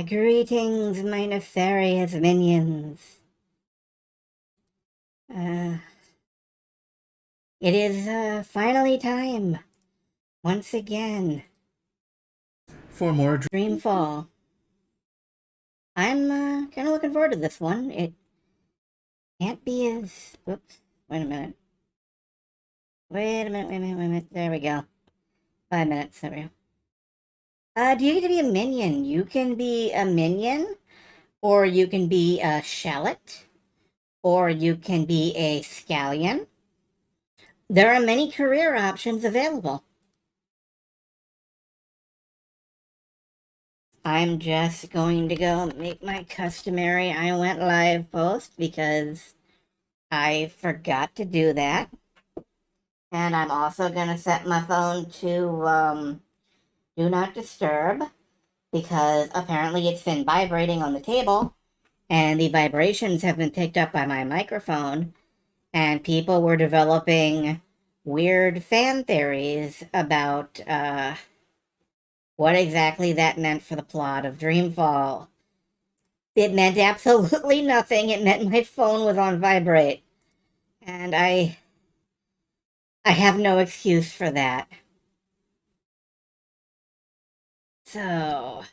Greetings, my nefarious minions. It is finally time, once again, for more Dreamfall. I'm kind of looking forward to this one. It can't be as... Oops, wait a minute. Wait a minute. There we go. 5 minutes, there we go. Do you get to be a minion? You can be a minion, or you can be a shallot, or you can be a scallion. There are many career options available. I'm just going to go make my customary I went live post because I forgot to do that. And I'm also going to set my phone to do not disturb because apparently it's been vibrating on the table and the vibrations have been picked up by my microphone, and people were developing weird fan theories about what exactly that meant for the plot of Dreamfall. It meant absolutely nothing. It meant my phone was on vibrate. And I have no excuse for that. So...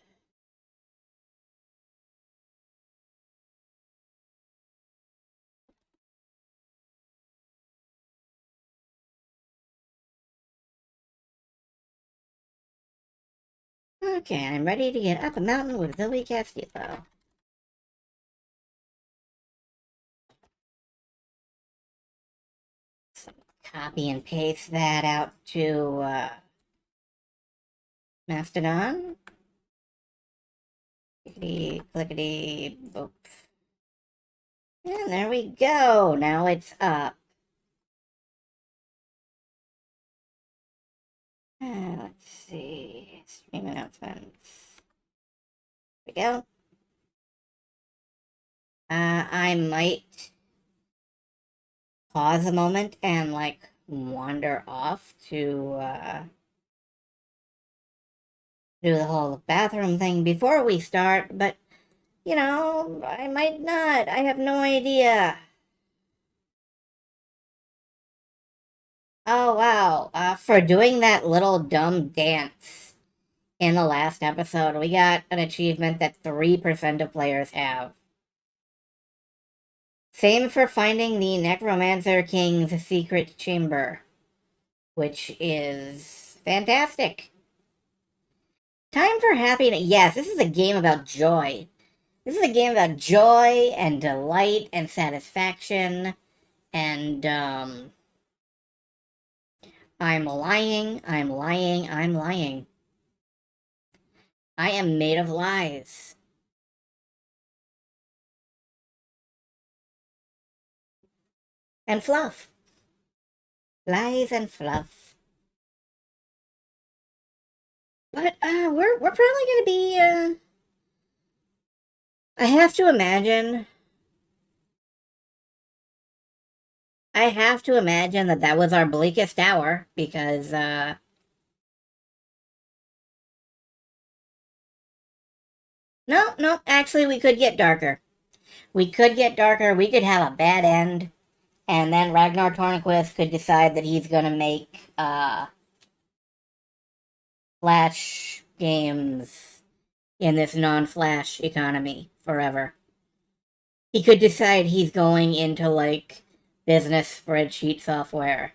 Okay, I'm ready to get up a mountain with Zoe Castillo. So copy and paste that out to Mastodon. Clickety, clickety, boop. And there we go. Now it's up. Let's see. Stream announcements. There we go. I might pause a moment and, like, wander off to do the whole bathroom thing before we start, but, you know, I might not. I have no idea. Oh, wow. For doing that little dumb dance in the last episode, we got an achievement that 3% of players have. Same for finding the Necromancer King's secret chamber, which is fantastic. Time for happiness. Yes, this is a game about joy. This is a game about joy and delight and satisfaction. And, I'm lying. I am made of lies. And fluff. Lies and fluff. But, we're probably gonna be, I have to imagine that that was our bleakest hour, because, no, actually, we could get darker. We could get darker, we could have a bad end, and then Ragnar Tornquist could decide that he's gonna make, Flash games in this non-Flash economy forever. He could decide he's going into, like, business spreadsheet software.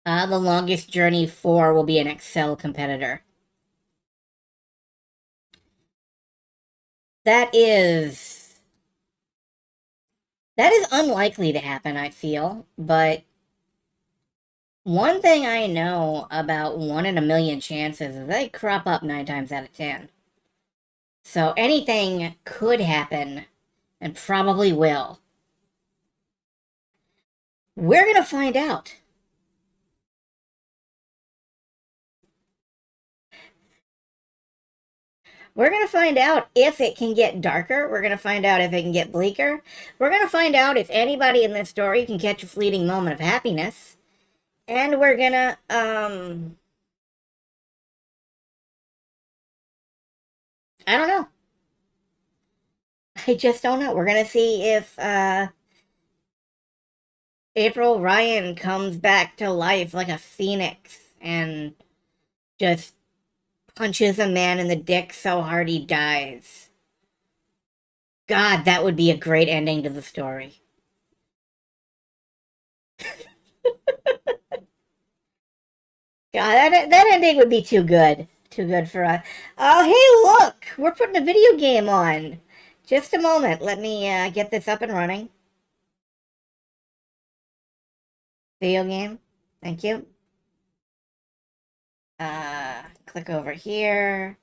The Longest Journey 4 will be an Excel competitor. That is unlikely to happen, I feel, but one thing I know about 1 in a million chances is they crop up 9 times out of 10. So anything could happen, and probably will. We're gonna find out. We're going to find out if it can get darker. We're going to find out if it can get bleaker. We're going to find out if anybody in this story can catch a fleeting moment of happiness. And we're going to, I don't know. I just don't know. We're gonna see if April Ryan comes back to life like a phoenix and just punches a man in the dick so hard he dies. God, that would be a great ending to the story. God, that ending would be too good. Too good for us. Oh, hey, look! We're putting a video game on. Just a moment. Let me get this up and running. Video game. Thank you. Click over here.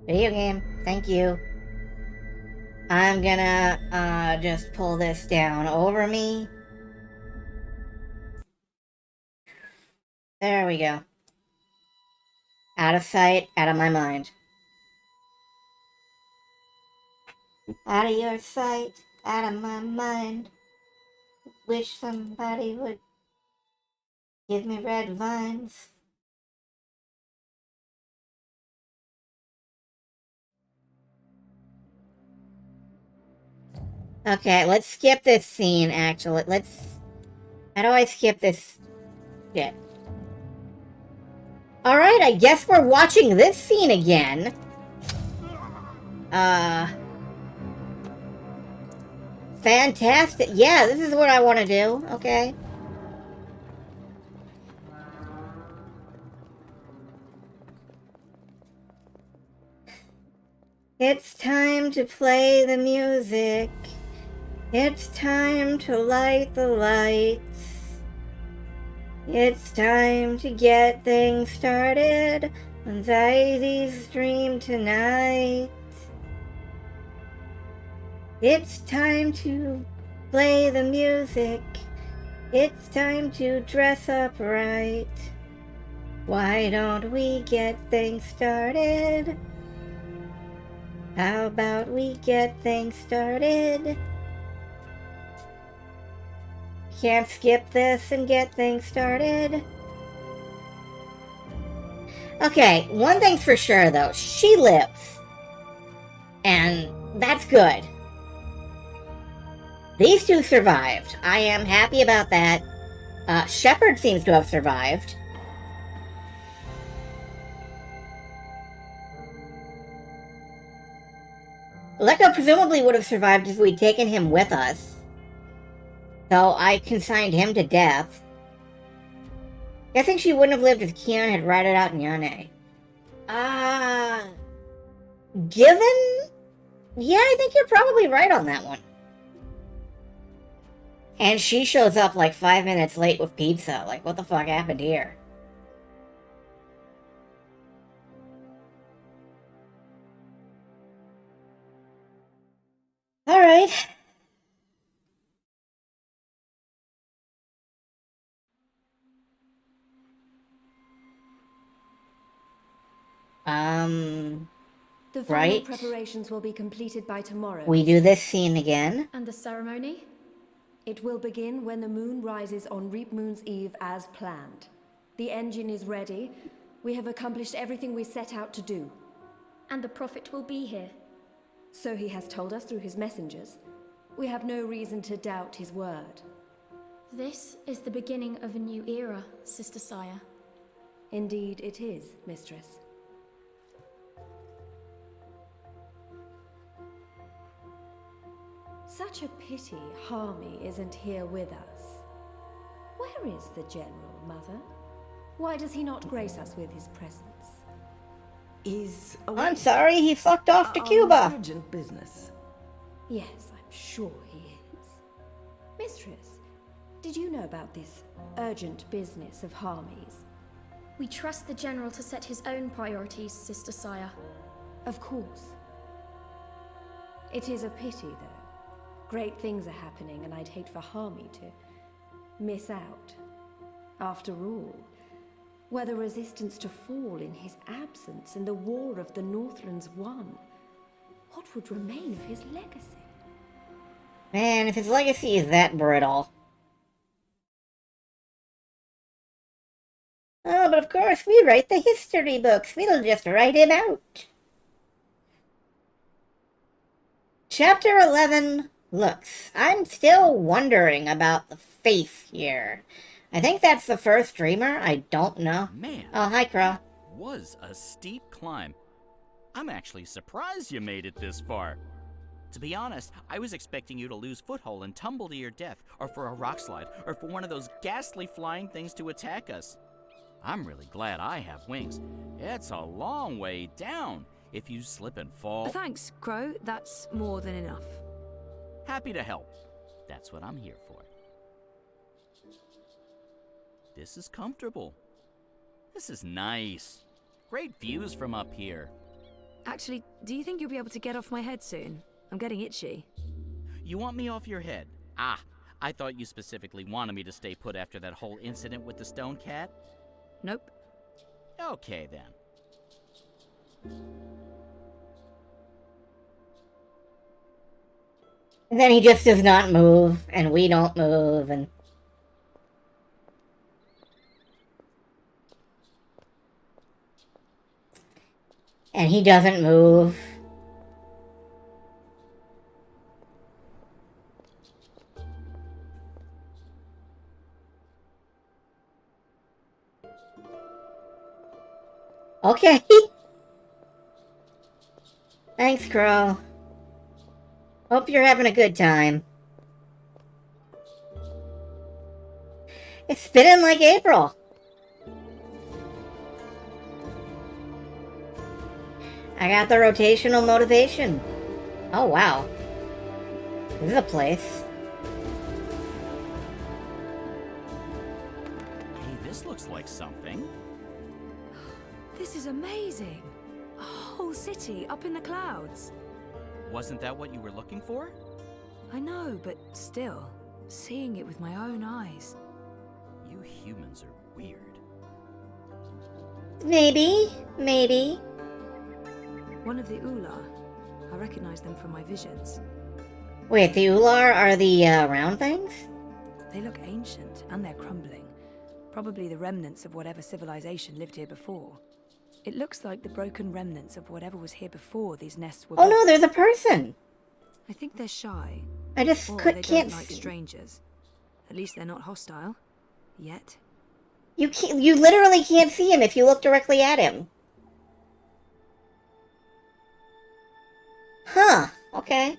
Video game. Thank you. I'm gonna just pull this down over me. There we go. Out of sight, out of my mind. Out of your sight, out of my mind. Wish somebody would give me red vines. Okay, let's skip this scene, actually. How do I skip this shit? Alright, I guess we're watching this scene again. Fantastic. Yeah, this is what I want to do. Okay. It's time to play the music. It's time to light the lights. It's time to get things started. Anxiety's dream tonight. It's time to play the music. It's time to dress up right. Why don't we get things started? How about we get things started? Can't skip this and get things started. Okay, one thing's for sure though, she lives. And that's good. These two survived. I am happy about that. Shepard seems to have survived. Lekko presumably would have survived if we'd taken him with us. So I consigned him to death. Guessing she wouldn't have lived if Keon had ratted out Nyane. Given? Yeah, I think you're probably right on that one. And she shows up like 5 minutes late with pizza. Like, what the fuck happened here? Alright. The final Right? preparations will be completed by tomorrow. We do this scene again. And the ceremony? It will begin when the moon rises on Reap Moon's Eve as planned. The engine is ready. We have accomplished everything we set out to do. And the Prophet will be here. So he has told us through his messengers. We have no reason to doubt his word. This is the beginning of a new era, Sister Saya. Indeed it is, Mistress. Such a pity Harmy isn't here with us. Where is the General, Mother? Why does he not grace us with his presence? I'm sorry, he fucked off to Cuba. Urgent business. Yes, I'm sure he is. Mistress, did you know about this urgent business of Harmy's? We trust the General to set his own priorities, Sister Saya. Of course. It is a pity, though. Great things are happening, and I'd hate for Harmy to miss out. After all, were the resistance to fall in his absence and the war of the Northlands won, what would remain of his legacy? Man, if his legacy is that brittle. Oh, but of course, we write the history books. We'll just write him out. Chapter 11, looks. I'm still wondering about the face here. I think that's the first dreamer. I don't know. Man, Oh, hi, Crow. was a steep climb. I'm actually surprised you made it this far. To be honest, I was expecting you to lose foothold and tumble to your death, or for a rock slide, or for one of those ghastly flying things to attack us. I'm really glad I have wings. It's a long way down. If you slip and fall... Thanks, Crow. That's more than enough. Happy to help. That's what I'm here for. This is comfortable. This is nice. Great views from up here. Actually, do you think you'll be able to get off my head soon? I'm getting itchy. You want me off your head? Ah, I thought you specifically wanted me to stay put after that whole incident with the stone cat. Nope. Okay, then. And then he just does not move, and we don't move, and... And he doesn't move. Okay. Thanks, Crow. Hope you're having a good time. It's spinning like April. I got the rotational motivation. Oh, wow. This is a place. Hey, this looks like something. This is amazing. A whole city up in the clouds. Wasn't that what you were looking for? I know, but still, seeing it with my own eyes. You humans are weird. Maybe. Maybe. One of the Ular. I recognize them from my visions. Wait, the Ular are the round things? They look ancient, and they're crumbling. Probably the remnants of whatever civilization lived here before. It looks like the broken remnants of whatever was here before these nests were Oh built. no, there's a person. I think they're shy. I just Or they can't don't like see. strangers. At least they're not hostile. Yet. You literally can't see him if you look directly at him. Huh. Okay.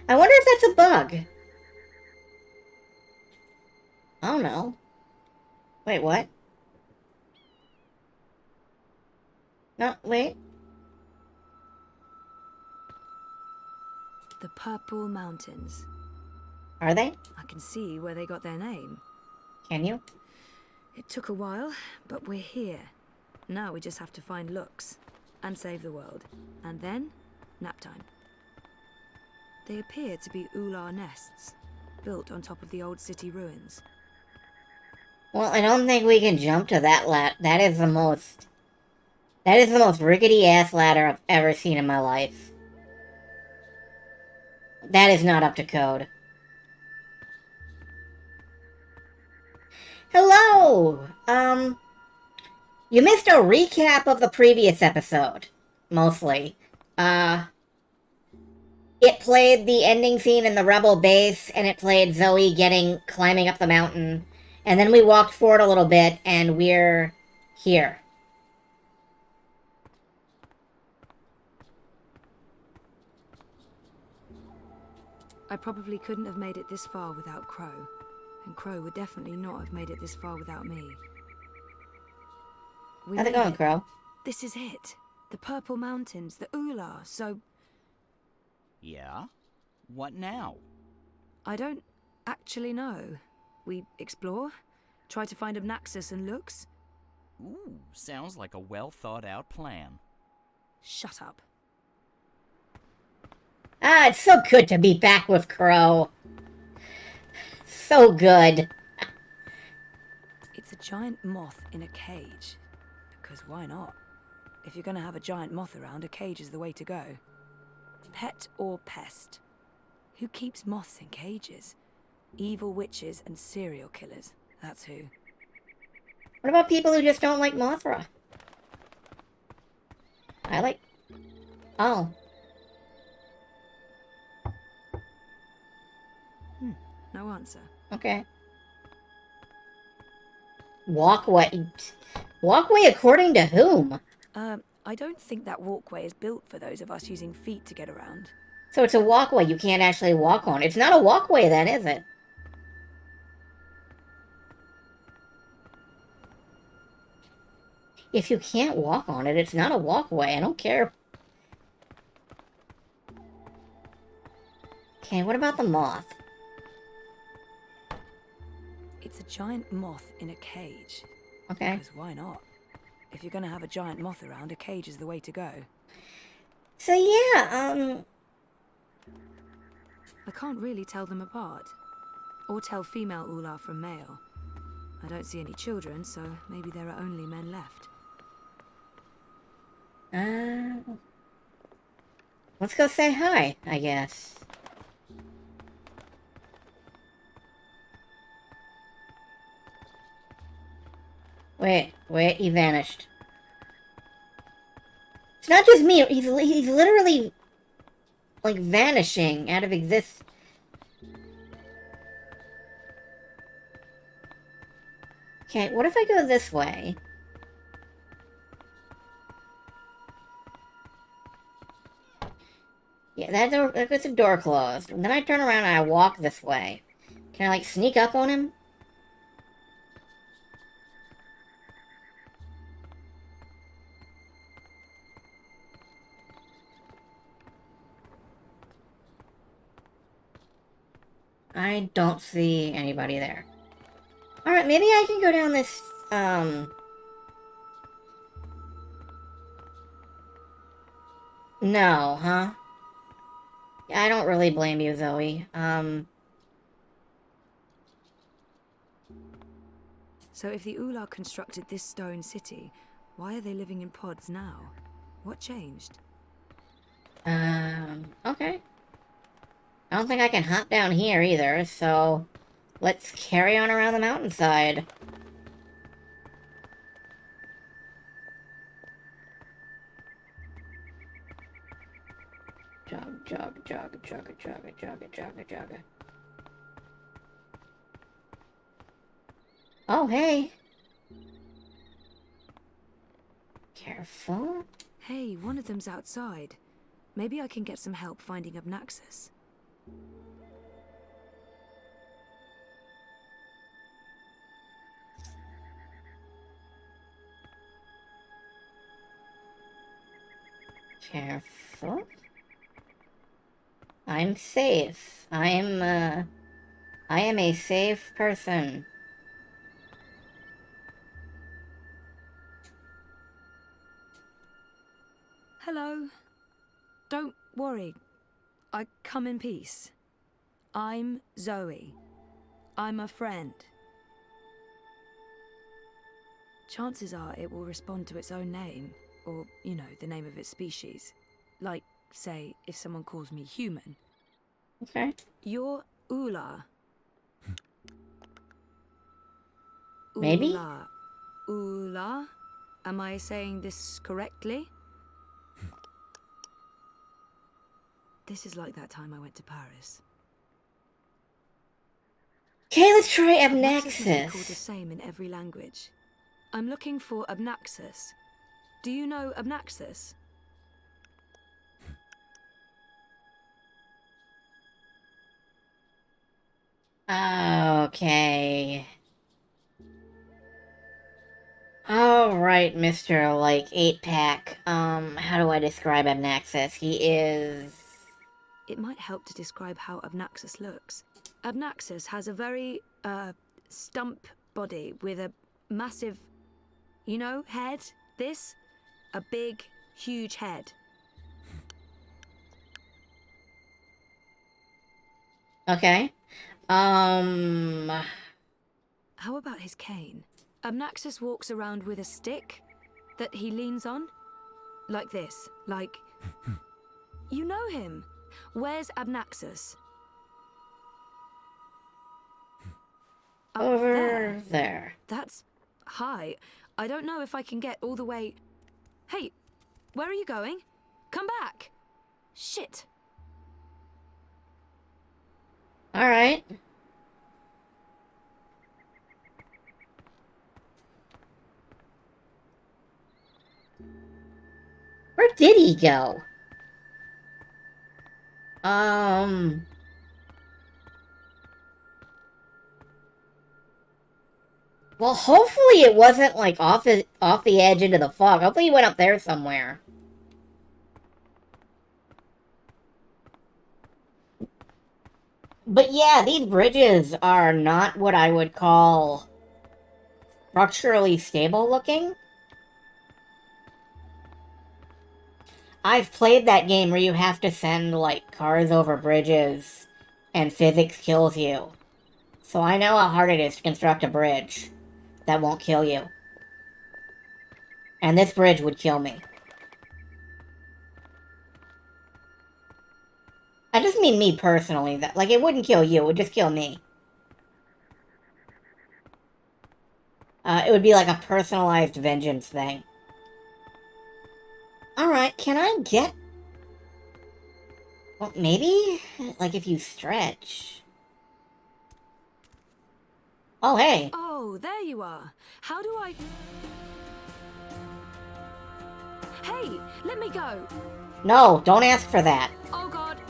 I wonder if that's a bug. I don't know. Wait, what? No, wait. The Purple Mountains. Are they? I can see where they got their name. Can you? It took a while, but we're here. Now we just have to find Lux and save the world. And then, nap time. They appear to be Ular nests, built on top of the old city ruins. Well, I don't think we can jump to that That is the most rickety ass ladder I've ever seen in my life. That is not up to code. Hello! You missed a recap of the previous episode. Mostly. It played the ending scene in the Rebel base, and it played Zoe climbing up the mountain. And then we walked forward a little bit, and we're here. I probably couldn't have made it this far without Crow. And Crow would definitely not have made it this far without me. We How's it made going, Crow? This is it. The Purple Mountains, the Ular, so... Yeah? What now? I don't actually know. We explore, try to find Obnaxus and Lux. Ooh, sounds like a well-thought-out plan. Shut up. Ah, it's so good to be back with Crow. So good. It's a giant moth in a cage. Because why not? If you're gonna have a giant moth around, a cage is the way to go. Pet or pest? Who keeps moths in cages? Evil witches and serial killers. That's who. What about people who just don't like Mothra? I like... Oh. No answer. Okay. Walkway. Walkway according to whom? I don't think that walkway is built for those of us using feet to get around. So it's a walkway you can't actually walk on. It's not a walkway then, is it? If you can't walk on it, it's not a walkway. I don't care. Okay, what about the moth? It's a giant moth in a cage. Okay. Because why not? If you're gonna have a giant moth around, a cage is the way to go. So yeah, I can't really tell them apart. Or tell female Ula from male. I don't see any children, so maybe there are only men left. let's go say hi, I guess. Wait, he vanished. It's not just me, he's literally, like, vanishing out of existence. Okay, what if I go this way? Yeah, that's the door closed. And then I turn around and I walk this way. Can I, like, sneak up on him? I don't see anybody there. Alright, maybe I can go down this, No, huh? I don't really blame you, Zoe. So if the Ula constructed this stone city, why are they living in pods now? What changed? Okay. I don't think I can hop down here either, so let's carry on around the mountainside. Jog. Oh, hey. Careful. Hey, one of them's outside. Maybe I can get some help finding Obnaxus. Careful. I'm safe. I am a safe person. Hello. Don't worry. I come in peace. I'm Zoe. I'm a friend. Chances are it will respond to its own name, or, you know, the name of its species. Like, say, if someone calls me human. Okay. You're Ula. Maybe? Ula. Ula? Am I saying this correctly? This is like that time I went to Paris. Okay, let's try Obnaxus isn't called the Obnaxus. same in every language. I'm looking for Obnaxus. Do you know Obnaxus? Okay. Alright, Mr. like 8-pack. How do I describe Obnaxus? He is... It might help to describe how Obnaxus looks. Obnaxus has a very, stump body with a massive, you know, head. This? A big, huge head. Okay. How about his cane? Obnaxus walks around with a stick that he leans on. Like this. Like... You know him. Where's Obnaxus? Up Over there. That's Hi. I don't know if I can get all the way... Hey, where are you going? Come back! Shit. Alright. Where did he go? Well, hopefully it wasn't, like, off the edge into the fog. Hopefully he went up there somewhere. But yeah, these bridges are not what I would call structurally stable looking. I've played that game where you have to send, like, cars over bridges and physics kills you. So I know how hard it is to construct a bridge that won't kill you. And this bridge would kill me. I just mean me personally. That, like, it wouldn't kill you, it would just kill me. It would be like a personalized vengeance thing. Alright, can I get... Well, maybe? Like, if you stretch... Oh, hey! Oh, there you are. How do I... Hey, let me go. No, don't ask for that. Oh, God.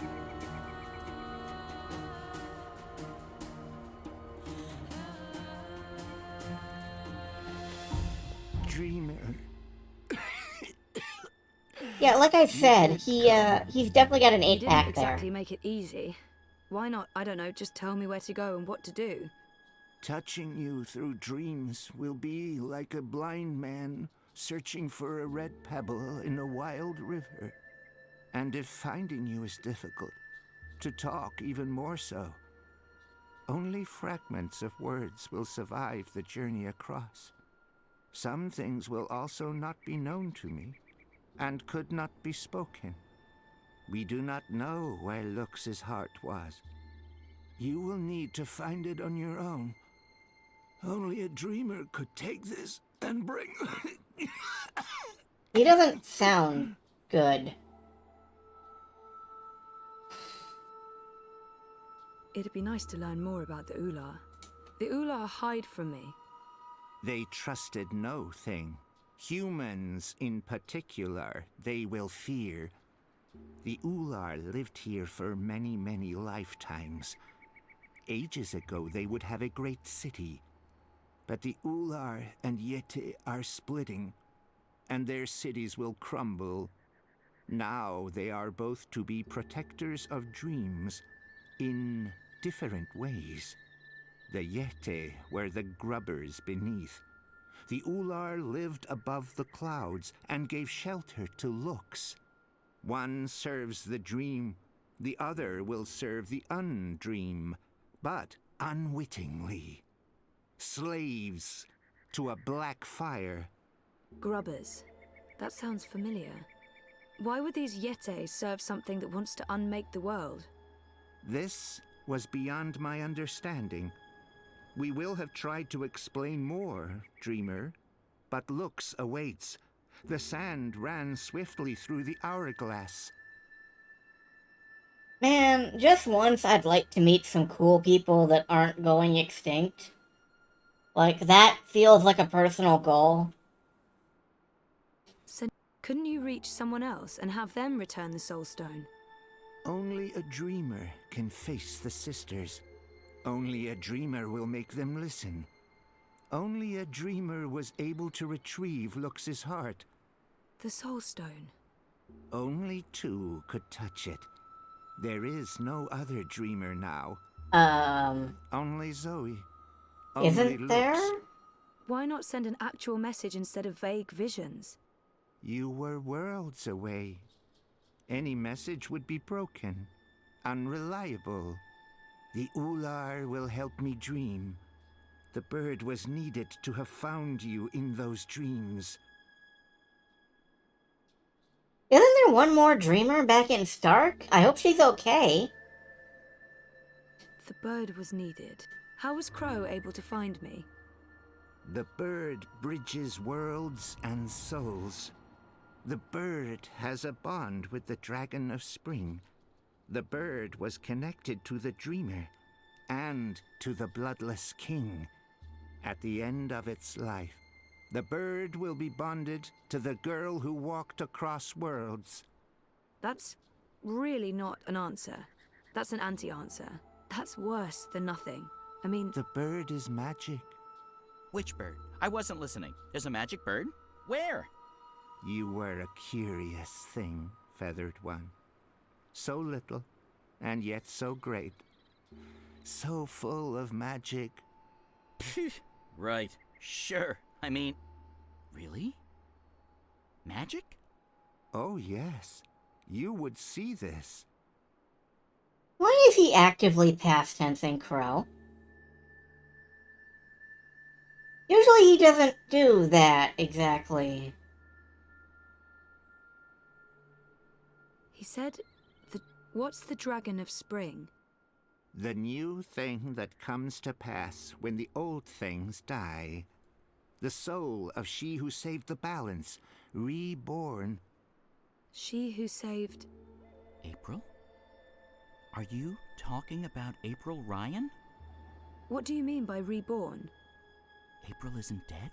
Dreamer. Yeah, like I said, he's definitely got an You didn't 8-pack exactly there. make it easy. Why not, I don't know, just tell me where to go and what to do? Touching you through dreams will be like a blind man searching for a red pebble in a wild river. And if finding you is difficult, to talk even more so. Only fragments of words will survive the journey across. Some things will also not be known to me, and could not be spoken. We do not know where Lux's heart was. You will need to find it on your own. Only a dreamer could take this and bring... He doesn't sound good. It'd be nice to learn more about the Ular. The Ular hide from me. They trusted no thing. Humans in particular, they will fear. The Ular lived here for many, many lifetimes. Ages ago, they would have a great city. But the Ular and Yeti are splitting, and their cities will crumble. Now they are both to be protectors of dreams in different ways. The Yeti were the grubbers beneath. The Ular lived above the clouds and gave shelter to Lux. One serves the dream, the other will serve the undream, but unwittingly. Slaves to a black fire. Grubbers. That sounds familiar. Why would these Yeti serve something that wants to unmake the world? This was beyond my understanding. We will have tried to explain more, Dreamer, but Lux awaits. The sand ran swiftly through the hourglass. Man, just once I'd like to meet some cool people that aren't going extinct. Like, that feels like a personal goal. So, couldn't you reach someone else and have them return the Soul Stone? Only a dreamer can face the sisters. Only a dreamer will make them listen. Only a dreamer was able to retrieve Lux's heart. The Soul Stone. Only two could touch it. There is no other dreamer now. Only Zoe. Only Isn't there? Lux. Why not send an actual message instead of vague visions? You were worlds away. Any message would be broken, unreliable. The Ular will help me dream. The bird was needed to have found you in those dreams. Isn't there one more dreamer back in Stark? I hope she's okay. The bird was needed. How was Crow able to find me? The bird bridges worlds and souls. The bird has a bond with the dragon of spring. The bird was connected to the dreamer and to the bloodless king. At the end of its life, the bird will be bonded to the girl who walked across worlds. That's really not an answer. That's an anti-answer. That's worse than nothing. I mean, The bird is magic. Which bird? I wasn't listening. There's a magic bird? Where? You were a curious thing, feathered one. So little, and yet so great. So full of magic. Right. Sure. I mean, really? Magic? Oh, yes. You would see this. Why is he actively past tensing Crow? Usually he doesn't do that exactly. he said, what's the dragon of spring? The new thing that comes to pass when the old things die. The soul of she who saved the balance, reborn. She who saved... April? Are you talking about April Ryan? What do you mean by reborn? April isn't dead?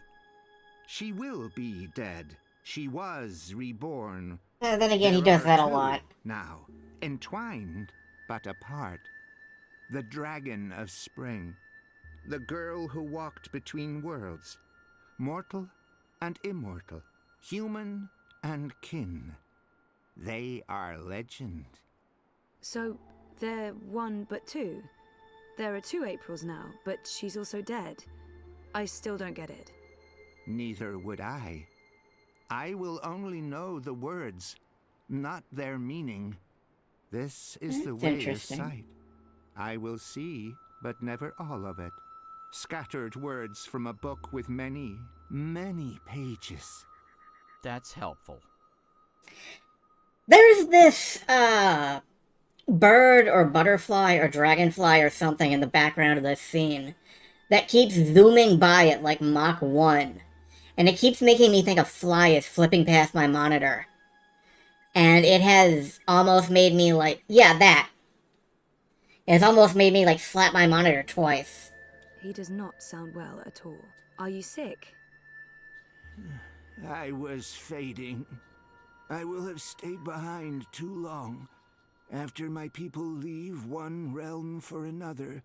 She will be dead. She was reborn. Then again, he There does are that a two lot. now, entwined but apart. The dragon of spring. The girl who walked between worlds. Mortal and immortal. Human and kin. They are legend. So, they're one but two. There are two Aprils now, but she's also dead. I still don't get it. Neither would I. I will only know the words, not their meaning. This is the That's way of interesting. sight. I will see, but never all of it. Scattered words from a book with many, many pages. That's helpful. There's this, bird or butterfly or dragonfly or something in the background of this scene that keeps zooming by at like Mach 1. And it keeps making me think a fly is flipping past my monitor. And it has almost made me like, yeah, that. It's almost made me like slap my monitor twice. He does not sound well at all. Are you sick? I was fading. I will have stayed behind too long. After my people leave one realm for another,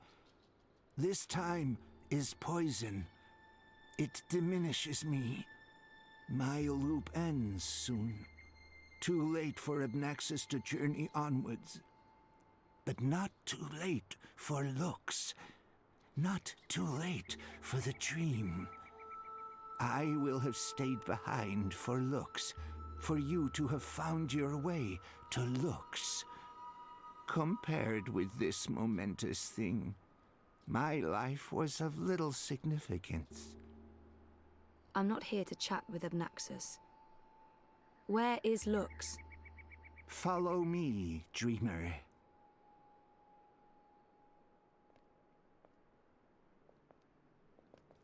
this time is poison. It diminishes me. My loop ends soon. Too late for Abnaxis to journey onwards. But not too late for looks. Not too late for the dream. I will have stayed behind for looks, for you to have found your way to looks. Compared with this momentous thing, my life was of little significance. I'm not here to chat with Abnaxis. Where is Lux? Follow me, dreamer.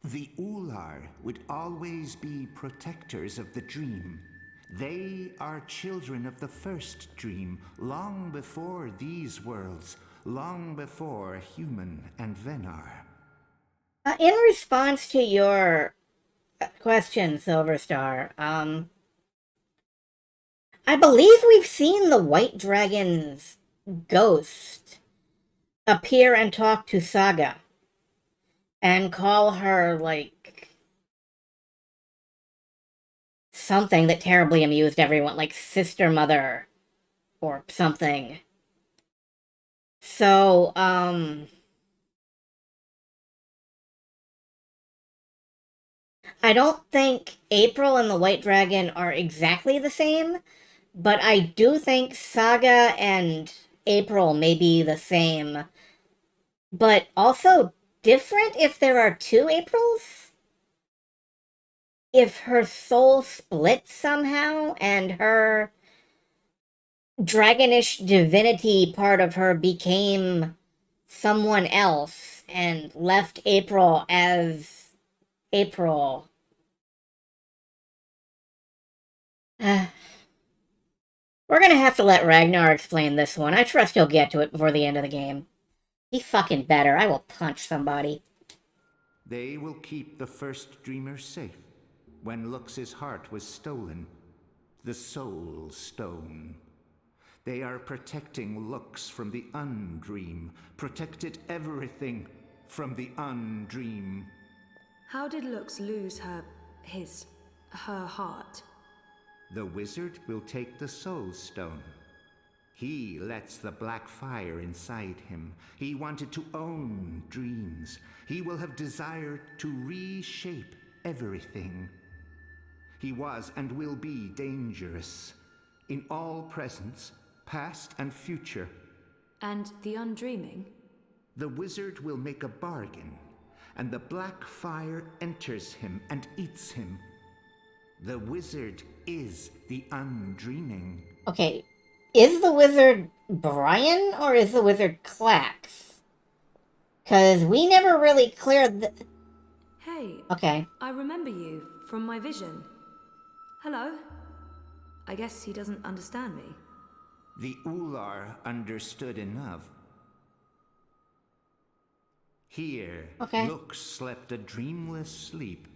The Ular would always be protectors of the dream. They are children of the first dream, long before these worlds, long before human and Venar. In response to your question, Silverstar, I believe we've seen the White Dragon's ghost appear and talk to Saga and call her, like, something that terribly amused everyone, like sister mother or something. So, I don't think April and the White Dragon are exactly the same, but I do think Saga and April may be the same, but also different if there are two Aprils? If her soul split somehow and her dragonish divinity part of her became someone else and left April as April. We're gonna have to let Ragnar explain this one. I trust he'll get to it before the end of the game. He fucking better. I will punch somebody. They will keep the first dreamer safe. When Lux's heart was stolen, the Soul Stone. They are protecting Lux from the Undream, protected everything from the Undream. How did Lux lose her heart? The wizard will take the Soul Stone. He lets the black fire inside him. He wanted to own dreams. He will have desired to reshape everything. He was and will be dangerous in all presence, past and future. And the Undreaming? The wizard will make a bargain, and the black fire enters him and eats him. The wizard is the Undreaming. Okay, is the wizard Brian or is the wizard Clax? Because we never really cleared the... Hey. Okay. I remember you from my vision. Hello? I guess he doesn't understand me. The Ular understood enough. Here, Okay. Lux slept a dreamless sleep.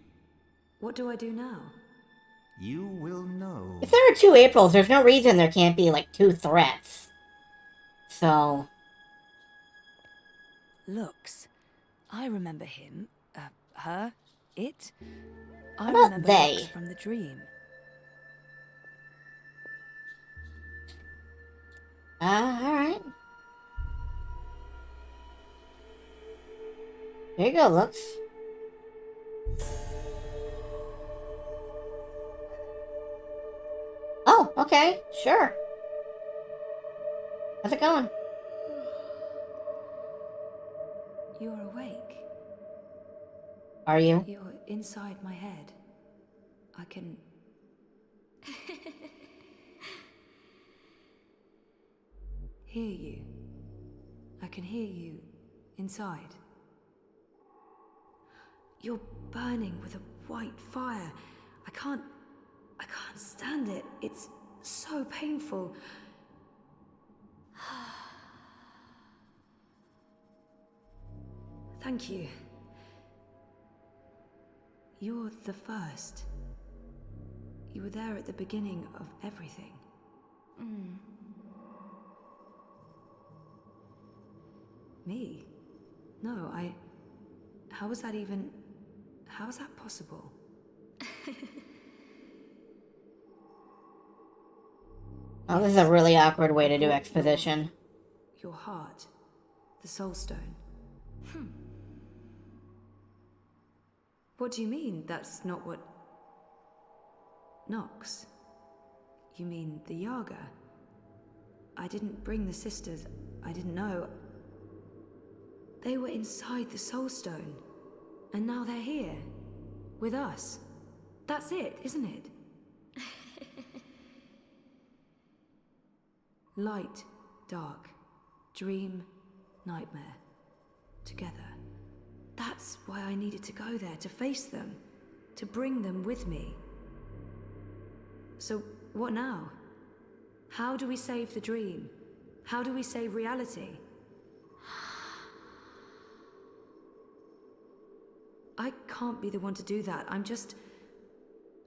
What do I do now? You will know. If there are two Aprils, there's no reason there can't be, like, two threats. So... Lux. I remember him. Her. It. I about remember they? Lux from the dream. Alright. There you go, Lux. Oh, okay, sure. How's it going? You're awake. Are you? You're inside my head. I can... hear you. I can hear you inside. You're burning with a white fire. I can't stand it. It's so painful. Thank you. You're the first. You were there at the beginning of everything. Me? No, how is that even... how is that possible? Oh, this is a really awkward way to do exposition. Your heart. The Soul Stone. What do you mean that's not what... Nox? You mean the Yaga? I didn't bring the sisters. I didn't know. They were inside the Soul Stone. And now they're here. With us. That's it, isn't it? Light, dark, dream, nightmare. Together. That's why I needed to go there, to face them. To bring them with me. So, what now? How do we save the dream? How do we save reality? I can't be the one to do that. I'm just...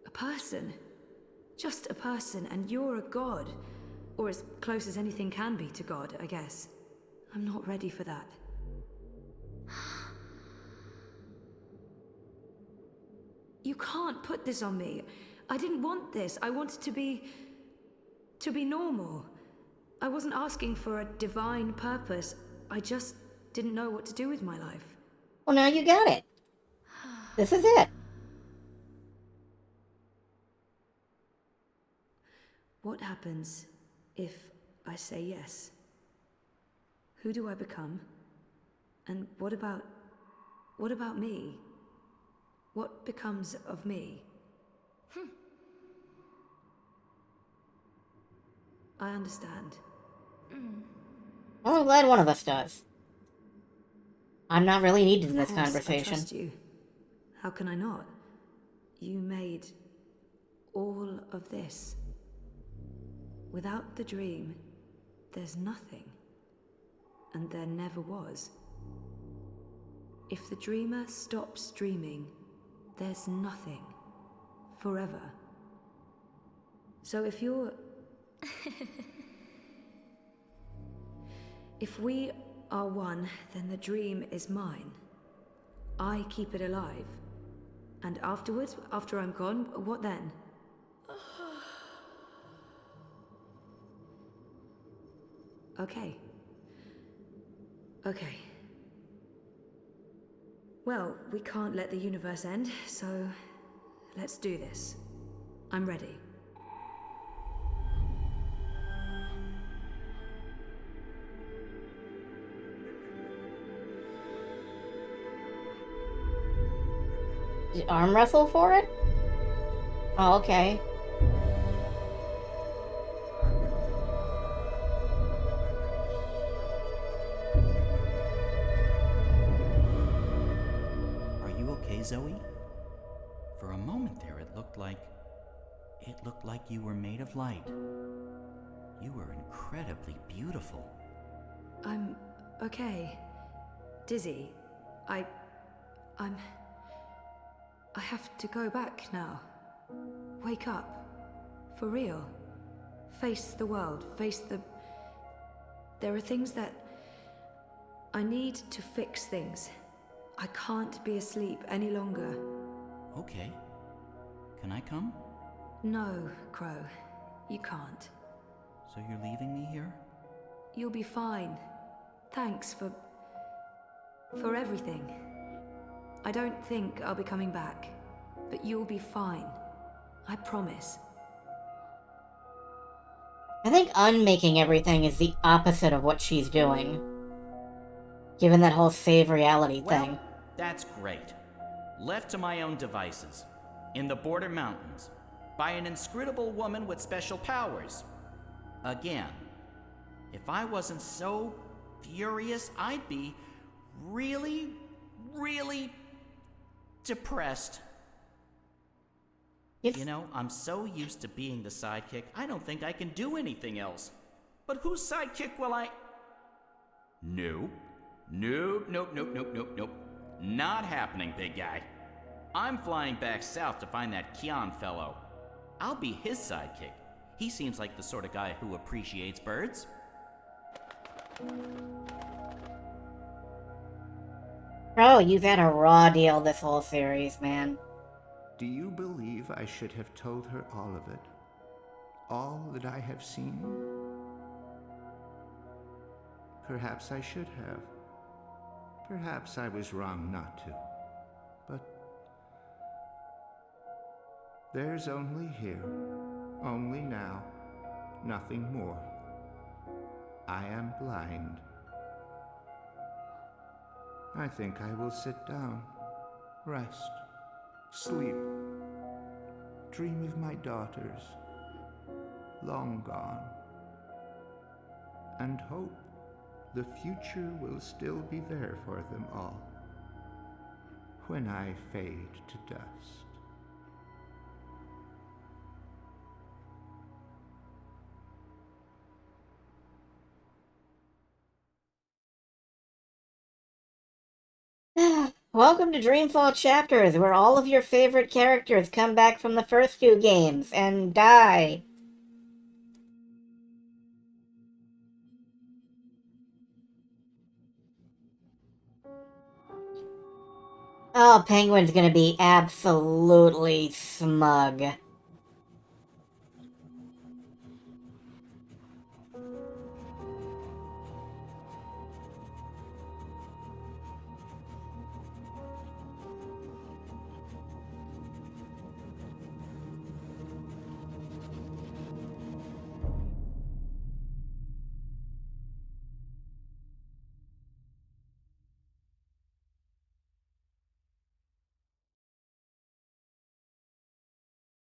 a person. Just a person, and you're a god. Or as close as anything can be to God, I guess. I'm not ready for that. You can't put this on me. I didn't want this. I wanted to be normal. I wasn't asking for a divine purpose. I just didn't know what to do with my life. Well, now you got it. This is it. What happens if I say yes? Who do I become? And what about me? What becomes of me? I understand. Well, I'm glad one of us does. I'm not really needed in this Of course, conversation. I trust you. How can I not? You made all of this. Without the dream, there's nothing. And there never was. If the dreamer stops dreaming, there's nothing. Forever. So if you're... If we are one, then the dream is mine. I keep it alive. And afterwards, after I'm gone, what then? Okay. Okay. Well, we can't let the universe end, so let's do this. I'm ready. Did you arm wrestle for it? Oh, okay. Are you okay, Zoe? For a moment there, it looked like you were made of light. You were incredibly beautiful. I'm okay. Dizzy. I have to go back now. Wake up. For real. Face the world. Face the... There are things that... I need to fix things. I can't be asleep any longer. Okay. Can I come? No, Crow. You can't. So you're leaving me here? You'll be fine. Thanks for everything. I don't think I'll be coming back, but you'll be fine. I promise. I think unmaking everything is the opposite of what she's doing. Given that whole save reality thing. Well, that's great. Left to my own devices, in the Border Mountains, by an inscrutable woman with special powers. Again, if I wasn't so furious, I'd be really, really depressed. You know, I'm so used to being the sidekick, I don't think I can do anything else. But whose sidekick will I... Nope. Nope, nope, nope, nope, nope, nope. Not happening, big guy. I'm flying back south to find that Kian fellow. I'll be his sidekick. He seems like the sort of guy who appreciates birds. Bro, you've had a raw deal this whole series, man. Do you believe I should have told her all of it? All that I have seen? Perhaps I should have. Perhaps I was wrong not to. But there's only here, only now, nothing more. I am blind. I think I will sit down, rest, sleep, dream of my daughters, long gone, and hope the future will still be there for them all when I fade to dust. Welcome to Dreamfall Chapters, where all of your favorite characters come back from the first two games and die. Oh, Penguin's gonna be absolutely smug.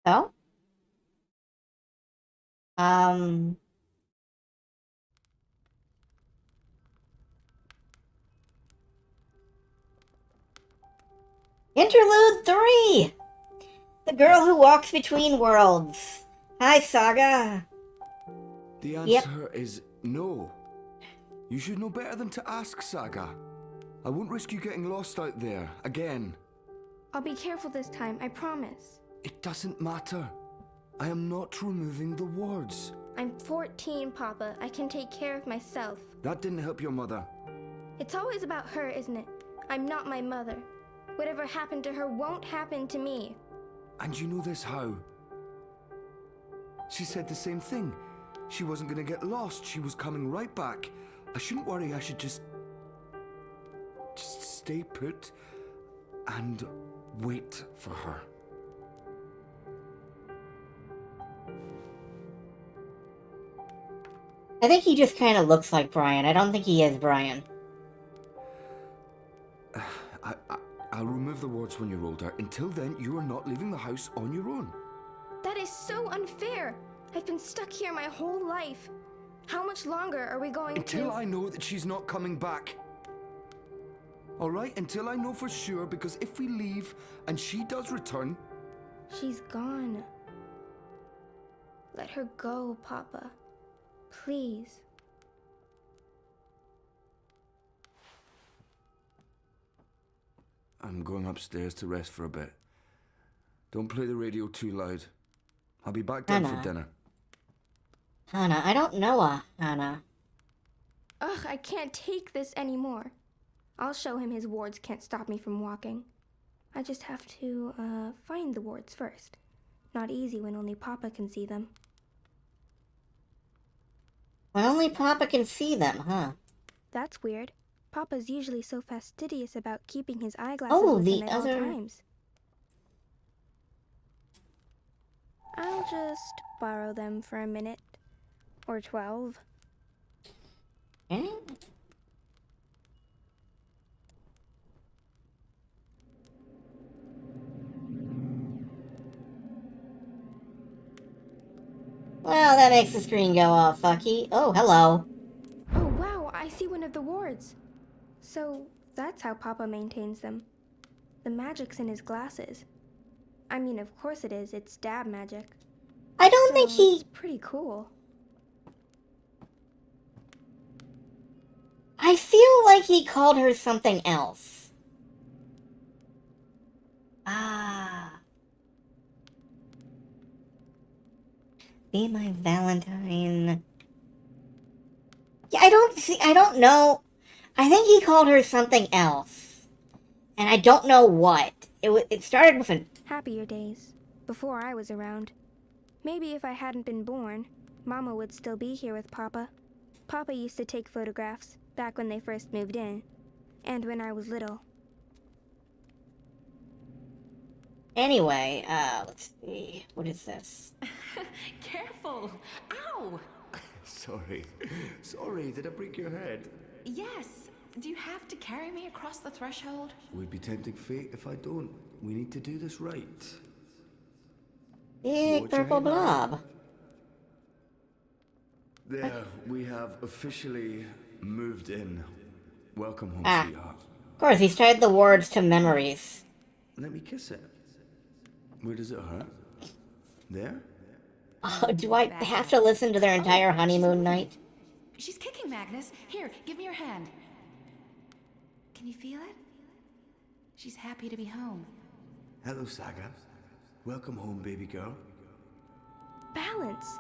So? Um... Interlude 3! The girl who walks between worlds. Hi, Saga. The Yep. answer is no. You should know better than to ask, Saga. I won't risk you getting lost out there, again. I'll be careful this time, I promise. It doesn't matter. I am not removing the wards. I'm 14, Papa. I can take care of myself. That didn't help your mother. It's always about her, isn't it? I'm not my mother. Whatever happened to her won't happen to me. And you know this how? She said the same thing. She wasn't gonna get lost. She was coming right back. I shouldn't worry. I should just stay put and wait for her. I think he just kind of looks like Brian. I don't think he is Brian. I'll remove the wards when you're older. Until then, you are not leaving the house on your own. That is so unfair. I've been stuck here my whole life. How much longer are we going Until to... I know that she's not coming back. Alright, until I know for sure, because if we leave and she does return... She's gone. Let her go, Papa. Please. I'm going upstairs to rest for a bit. Don't play the radio too loud. I'll be back down for Hannah. dinner. Hannah, I don't know Hannah. Ugh, I can't take this anymore. I'll show him his wards can't stop me from walking. I just have to, find the wards first. Not easy when only Papa can see them. When only Papa can see them, huh? That's weird. Papa's usually so fastidious about keeping his eyeglasses Oh, with the him at other... all times. I'll just borrow them for a minute. Or 12. Eh? Well, that makes the screen go all fucky. Oh, hello. Oh wow, I see one of the wards. So, that's how Papa maintains them. The magic's in his glasses. I mean, of course it is, it's dab magic. I don't think So he... it's pretty cool. I feel like he called her something else. Ah. Be my Valentine. Yeah, I don't know. I think he called her something else. And I don't know what. It started with an... Happier days. Before I was around. Maybe if I hadn't been born, Mama would still be here with Papa. Papa used to take photographs, back when they first moved in. And when I was little. Anyway, let's see. What is this? Careful! Ow! Sorry, did I break your head? Yes. Do you have to carry me across the threshold? Would be tempting fate if I don't. We need to do this right. Big Watch your purple head, man. blob. There, we have officially moved in. Welcome home, Ah. sweetheart. Of course, he's tied the wards to memories. Let me kiss it. Where does it hurt? There? Oh, do I have to listen to their entire honeymoon night? She's kicking, Magnus. Here, give me your hand. Can you feel it? She's happy to be home. Hello, Saga. Welcome home, baby girl. Balance!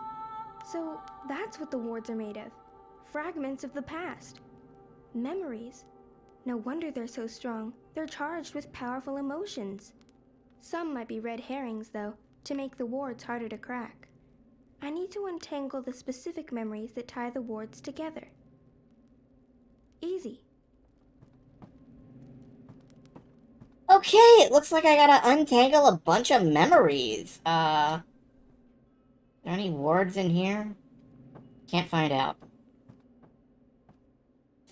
So that's what the wards are made of. Fragments of the past. Memories. No wonder they're so strong. They're charged with powerful emotions. Some might be red herrings, though, to make the wards harder to crack. I need to untangle the specific memories that tie the wards together. Easy. Okay, it looks like I gotta untangle a bunch of memories. Are there any wards in here? Can't find out.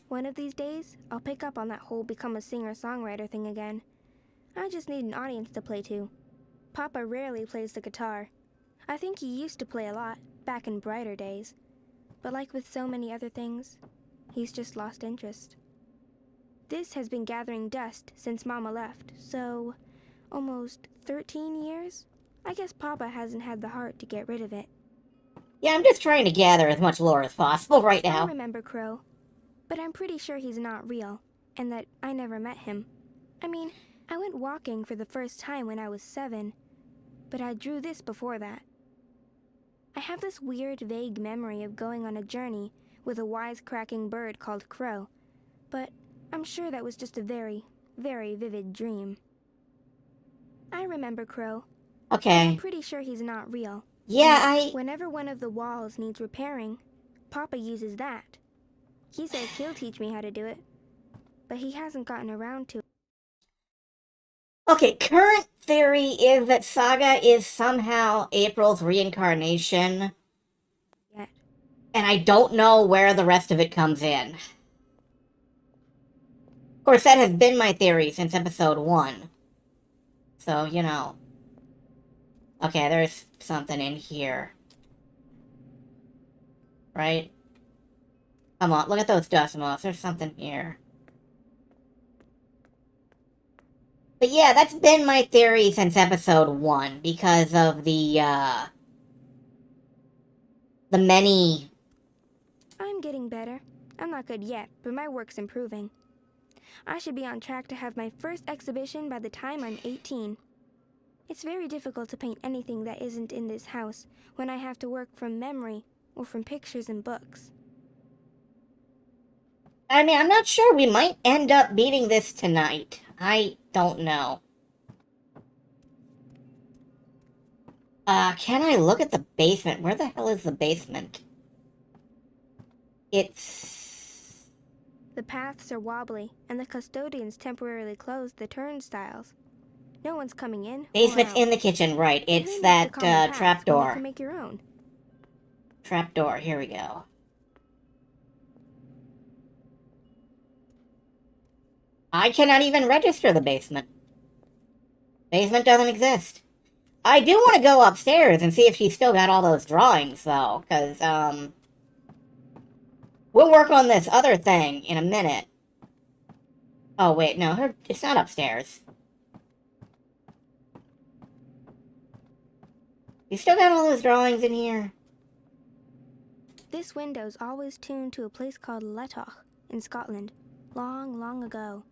One of these days, I'll pick up on that whole become a singer-songwriter thing again. I just need an audience to play to. Papa rarely plays the guitar. I think he used to play a lot, back in brighter days. But like with so many other things, he's just lost interest. This has been gathering dust since Mama left, so almost 13 years? I guess Papa hasn't had the heart to get rid of it. Yeah, I'm just trying to gather as much lore as possible right I now. remember Crow, but I'm pretty sure he's not real, and that I never met him. I mean, I went walking for the first time when I was 7, but I drew this before that. I have this weird, vague memory of going on a journey with a wisecracking bird called Crow, but I'm sure that was just a very, very vivid dream. I remember Crow. Okay. I'm pretty sure he's not real. Yeah, Whenever one of the walls needs repairing, Papa uses that. He says he'll teach me how to do it, but he hasn't gotten around to it. Okay, current theory is that Saga is somehow April's reincarnation. Yet. And I don't know where the rest of it comes in. Of course, that has been my theory since episode 1. So, you know. Okay, there's something in here. Right? Come on, look at those dust motes. There's something here. But yeah, that's been my theory since episode 1, because of the many... I'm getting better. I'm not good yet, but my work's improving. I should be on track to have my first exhibition by the time I'm 18. It's very difficult to paint anything that isn't in this house when I have to work from memory or from pictures and books. I mean, I'm not sure. We might end up beating this tonight. I don't know. Can I look at the basement? Where the hell is the basement? It's... The paths are wobbly, and the custodians temporarily closed the turnstiles. No one's coming in. Basement's in the kitchen, right. It's that, trapdoor. You can make your own. Trapdoor, here we go. I cannot even register the basement. Basement doesn't exist. I do want to go upstairs and see if she's still got all those drawings, though, because, we'll work on this other thing in a minute. Oh, wait, no, it's not upstairs. You still got all those drawings in here? This window's always tuned to a place called Letoch in Scotland, long, long ago.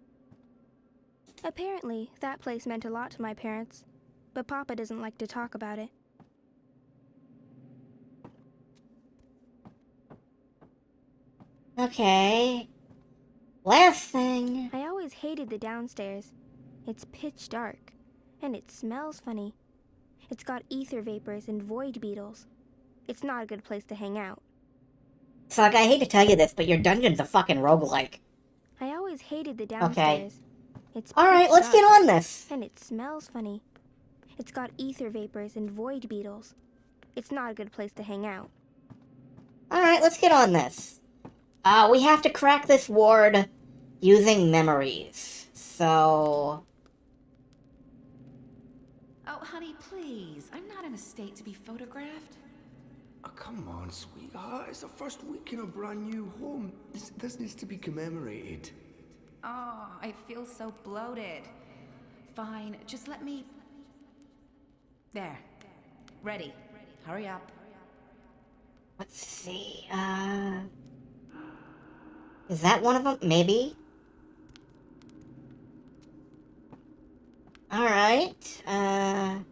Apparently, that place meant a lot to my parents, but Papa doesn't like to talk about it. Okay. Last thing. I always hated the downstairs. It's pitch dark, and it smells funny. It's got ether vapors and void beetles. It's not a good place to hang out. Saga, I hate to tell you this, but your dungeon's a fucking roguelike. I always hated the downstairs. Okay. It's alright, let's get on this. And it smells funny. It's got ether vapors and void beetles. It's not a good place to hang out. Alright, let's get on this. We have to crack this ward using memories. So... Oh, honey, please. I'm not in a state to be photographed. Oh, come on, sweetheart. It's the first week in a brand new home. This needs to be commemorated. Oh, I feel so bloated. Fine, just let me... There. Ready. Hurry up. Let's see, is that one of them? Maybe? Alright, No,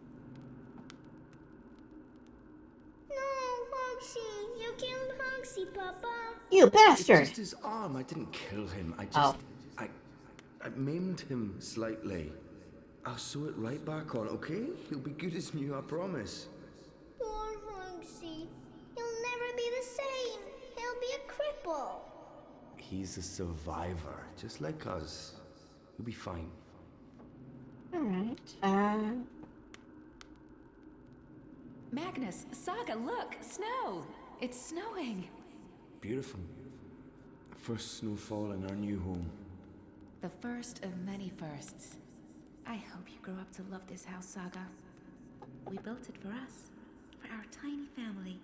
Hogsy. You killed Hogsy, Papa. You bastard! It's just his arm. I didn't kill him. I just... Oh. I maimed him slightly. I'll sew it right back on, okay? He'll be good as new, I promise. Poor Hogsy. He'll never be the same. He'll be a cripple. He's a survivor, just like us. He'll be fine. Alright, Magnus, Saga, look! Snow! It's snowing! Beautiful. First snowfall in our new home. The first of many firsts. I hope you grow up to love this house, Saga. We built it for us. For our tiny family.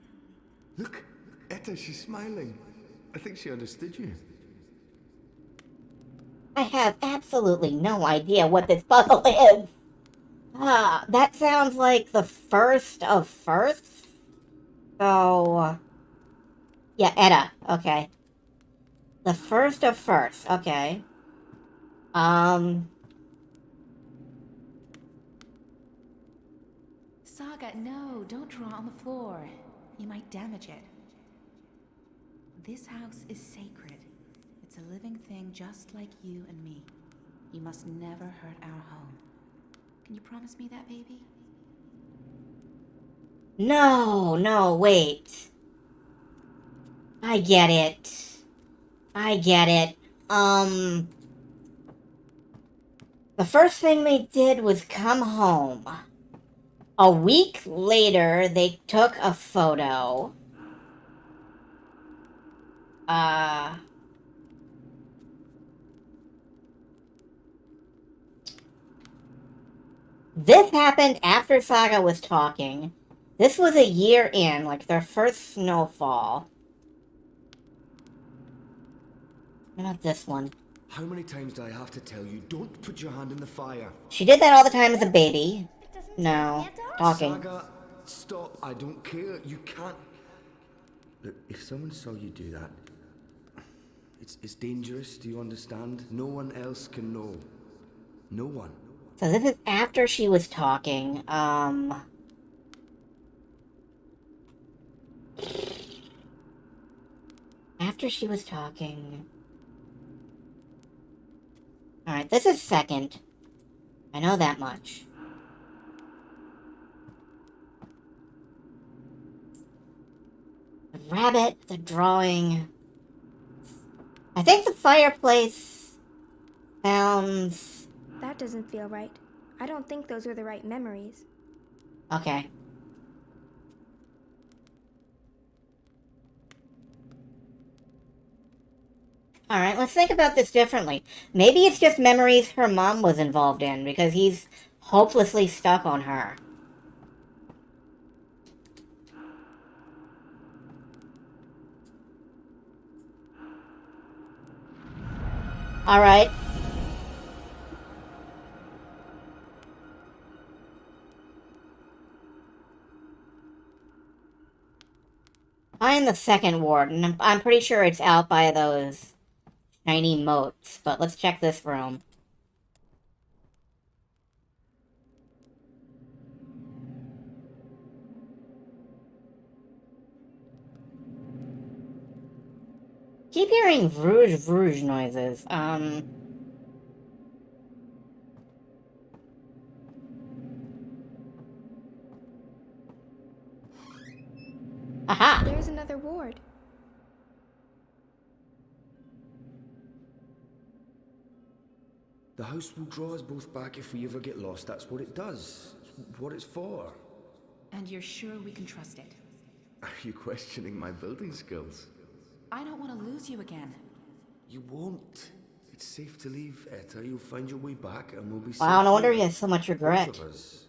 Look! Etta, she's smiling. I think she understood you. I have absolutely no idea what this puzzle is. That sounds like the first of firsts. So, yeah, Edda. Okay. The first of firsts. Okay. Saga, no, don't draw on the floor. You might damage it. This house is sacred. It's a living thing just like you and me. You must never hurt our home. Can you promise me that, baby? No, wait. I get it. The first thing they did was come home. A week later, they took a photo. This happened after Saga was talking. This was a year in, like their first snowfall. What about this one? How many times do I have to tell you, don't put your hand in the fire? She did that all the time as a baby. No, talking. Saga, stop. I don't care. You can't. Look, if someone saw you do that, it's dangerous, do you understand? No one else can know. No one. So this is after she was talking. After she was talking. Alright, this is second. I know that much. The rabbit, the drawing. I think the fireplace sounds... That doesn't feel right. I don't think those were the right memories. Okay. Alright, let's think about this differently. Maybe it's just memories her mom was involved in, because he's hopelessly stuck on her. Alright. Find the second ward, and I'm pretty sure it's out by those shiny moats, but let's check this room. Keep hearing vrooge noises. Aha! There's another ward. The house will draw us both back if we ever get lost. That's what it does. It's what it's for. And you're sure we can trust it? Are you questioning my building skills? I don't want to lose you again. You won't. It's safe to leave, Etta. You'll find your way back and we'll be safe. Wow, no wonder he has so much regret. Both of us.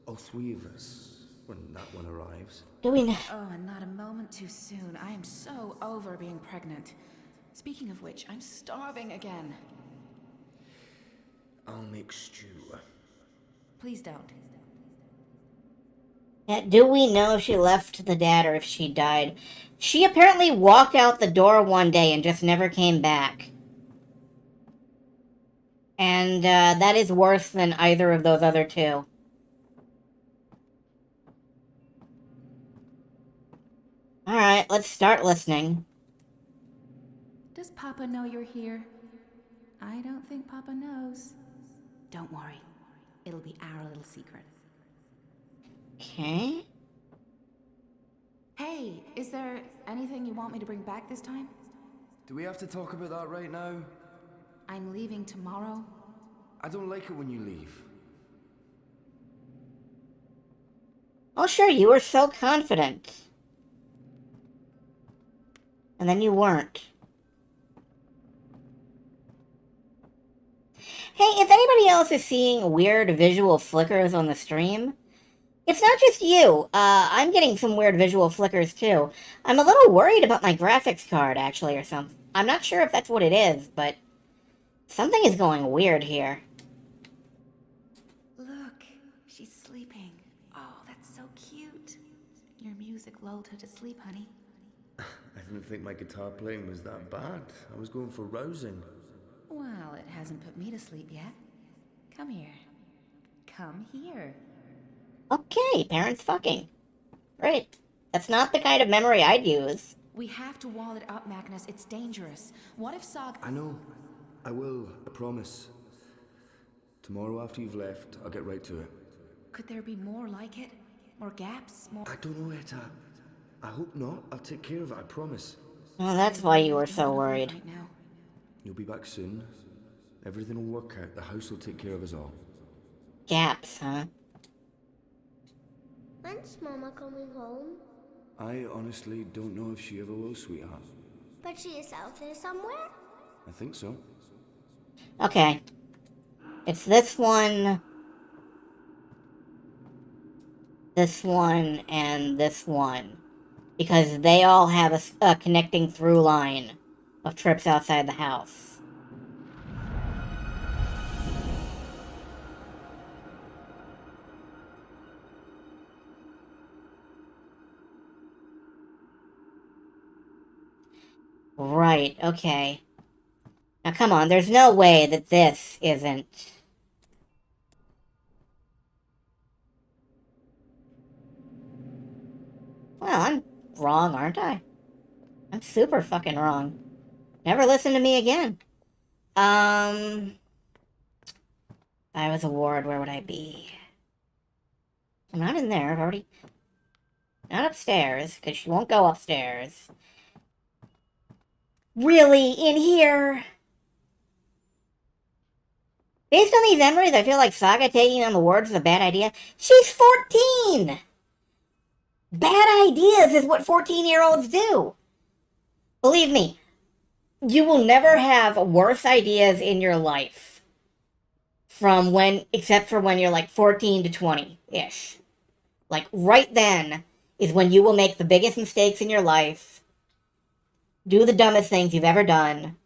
All three of us. When that one arrives. Do we know? Oh, and not a moment too soon. I am so over being pregnant. Speaking of which, I'm starving again. I'll make stew. Please don't. Yeah, do we know if she left the dad or if she died? She apparently walked out the door one day and just never came back. And that is worse than either of those other two. Alright, let's start listening. Does Papa know you're here? I don't think Papa knows. Don't worry. It'll be our little secret. Okay. Hey, is there anything you want me to bring back this time? Do we have to talk about that right now? I'm leaving tomorrow. I don't like it when you leave. Oh, sure, you were so confident. And then you weren't. Hey, if anybody else is seeing weird visual flickers on the stream, it's not just you. I'm getting some weird visual flickers too. I'm a little worried about my graphics card, actually, or something. I'm not sure if that's what it is, but something is going weird here. Look, lulled her to sleep, honey. I didn't think my guitar playing was that bad. I was going for rousing. Well, it hasn't put me to sleep yet. Come here. Come here. Okay, parents fucking. Great. That's not the kind of memory I'd use. We have to wall it up, Magnus. It's dangerous. What if Saga... I know. I will. I promise. Tomorrow after you've left, I'll get right to it. Could there be more like it? More gaps? More... I don't know, Etta. I hope not. I'll take care of it, I promise. Well, that's why you were so worried. Right now. You'll be back soon. Everything will work out. The house will take care of us all. Gaps, huh? When's Mama coming home? I honestly don't know if she ever will, sweetheart. But she is out there somewhere? I think so. Okay. It's this one, and this one. Because they all have a connecting through line of trips outside the house. Right, okay. Now come on, there's no way that this isn't... Well, I'm wrong, aren't I? I'm super fucking wrong. Never listen to me again. If I was a ward, where would I be? I'm not in there, I've already... Not upstairs, because she won't go upstairs. Really? In here? Based on these memories, I feel like Saga taking on the wards is a bad idea. She's 14! Bad ideas is what 14-year-olds do. Believe me, you will never have worse ideas in your life from when, except for when you're like 14 to 20-ish. Like, right then is when you will make the biggest mistakes in your life, do the dumbest things you've ever done,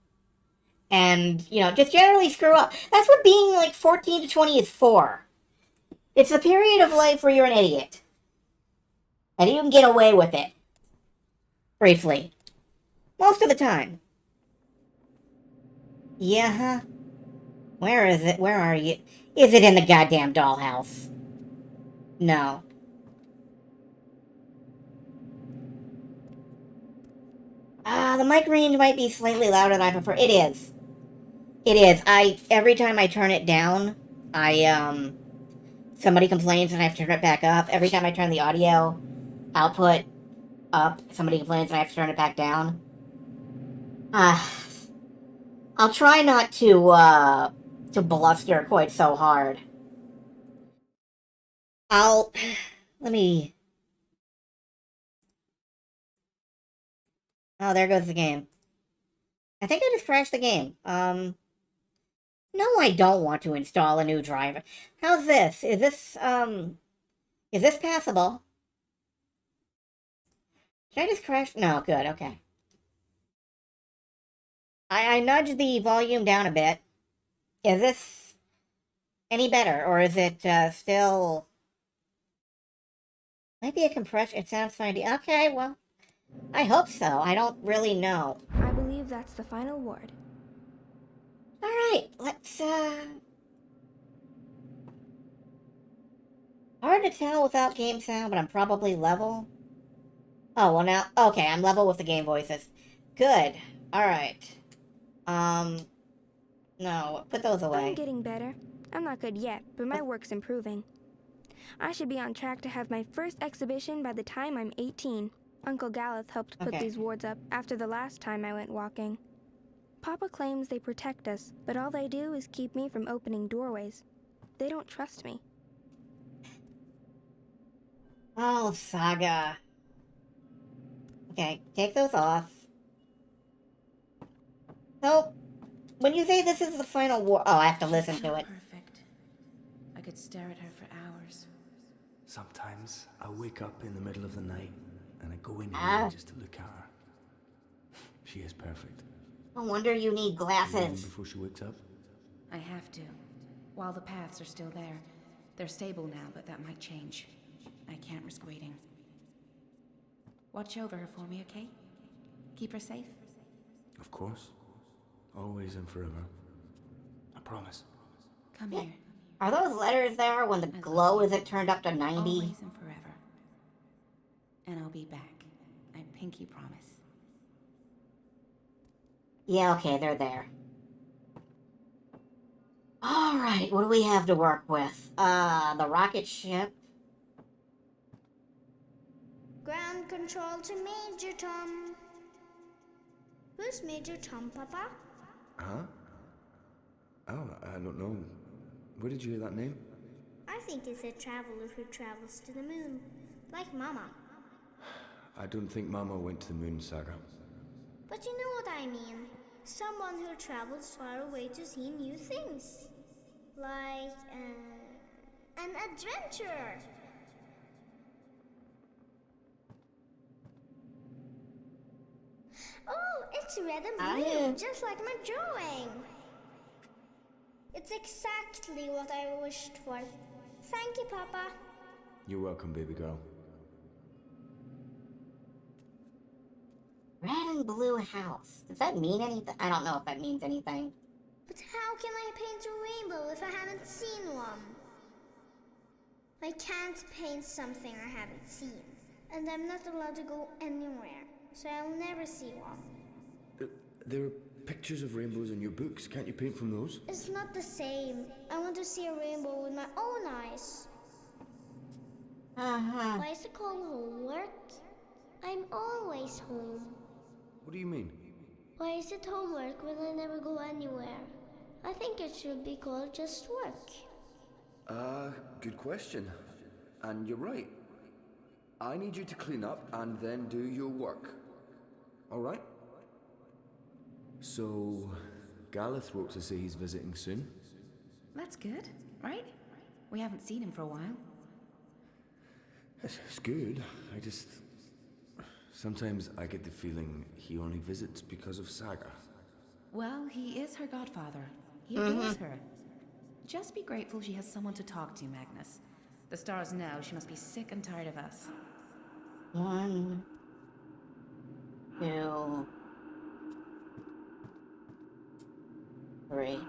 and, you know, just generally screw up. That's what being like 14 to 20 is for. It's the period of life where you're an idiot. And you can get away with it. Briefly. Most of the time. Yeah, huh? Where is it? Where are you? Is it in the goddamn dollhouse? No. The mic range might be slightly louder than I prefer. It is. It is. Every time I turn it down, somebody complains and I have to turn it back up. Every time I turn the audio output up, somebody complains and I have to turn it back down. I'll try not to bluster quite so hard. Let me... Oh, there goes the game. I think I just crashed the game. No, I don't want to install a new driver. How's this? Is this passable? Did I just crash? No, good, okay. I nudged the volume down a bit. Is this any better, or is it still... Might be a compression. It sounds fine. Okay, well, I hope so. I don't really know. I believe that's the final ward. Alright, let's, hard to tell without game sound, but I'm probably level. Oh, well now... Okay, I'm level with the game voices. Good. Alright. No, put those away. I'm getting better. I'm not good yet, but my work's improving. I should be on track to have my first exhibition by the time I'm 18. Uncle Galeth helped put these wards up after the last time I went walking. Papa claims they protect us, but all they do is keep me from opening doorways. They don't trust me. Oh, Saga. Okay, take those off. So, when you say this is the final war... Oh, I have to listen to it. Perfect. I could stare at her for hours. Sometimes I wake up in the middle of the night and I go in here just to look at her. She is perfect. No wonder you need glasses. Before she wakes up? I have to. While the paths are still there. They're stable now, but that might change. I can't risk waiting. Watch over her for me, okay? Keep her safe. Of course. Always and forever. I promise. Come here. Are those letters there when the glow isn't turned up to 90? Always and forever. And I'll be back. I pinky promise. Yeah, okay, they're there. Alright, what do we have to work with? The rocket ship. Ground control to Major Tom. Who's Major Tom, Papa? Huh? Oh, I don't know. Where did you hear that name? I think it's a traveler who travels to the moon, like Mama. I don't think Mama went to the moon, Saga. But you know what I mean. Someone who travels far away to see new things. Like, an adventurer. Oh, it's red and blue, just like my drawing. It's exactly what I wished for. Thank you, Papa. You're welcome, baby girl. Red and blue house. Does that mean anything? I don't know if that means anything. But how can I paint a rainbow if I haven't seen one? I can't paint something I haven't seen. And I'm not allowed to go anywhere, so I'll never see one. There are pictures of rainbows in your books. Can't you paint from those? It's not the same. I want to see a rainbow with my own eyes. Why is it called homework? I'm always home. What do you mean? Why is it homework when I never go anywhere? I think it should be called just work. Good question. And you're right. I need you to clean up and then do your work. Alright? So, Gareth wrote to say he's visiting soon. That's good, right? We haven't seen him for a while. It's good. Sometimes I get the feeling he only visits because of Saga. Well, he is her godfather. He adores her. Just be grateful she has someone to talk to, Magnus. The stars know she must be sick and tired of us. 1, 2, 3.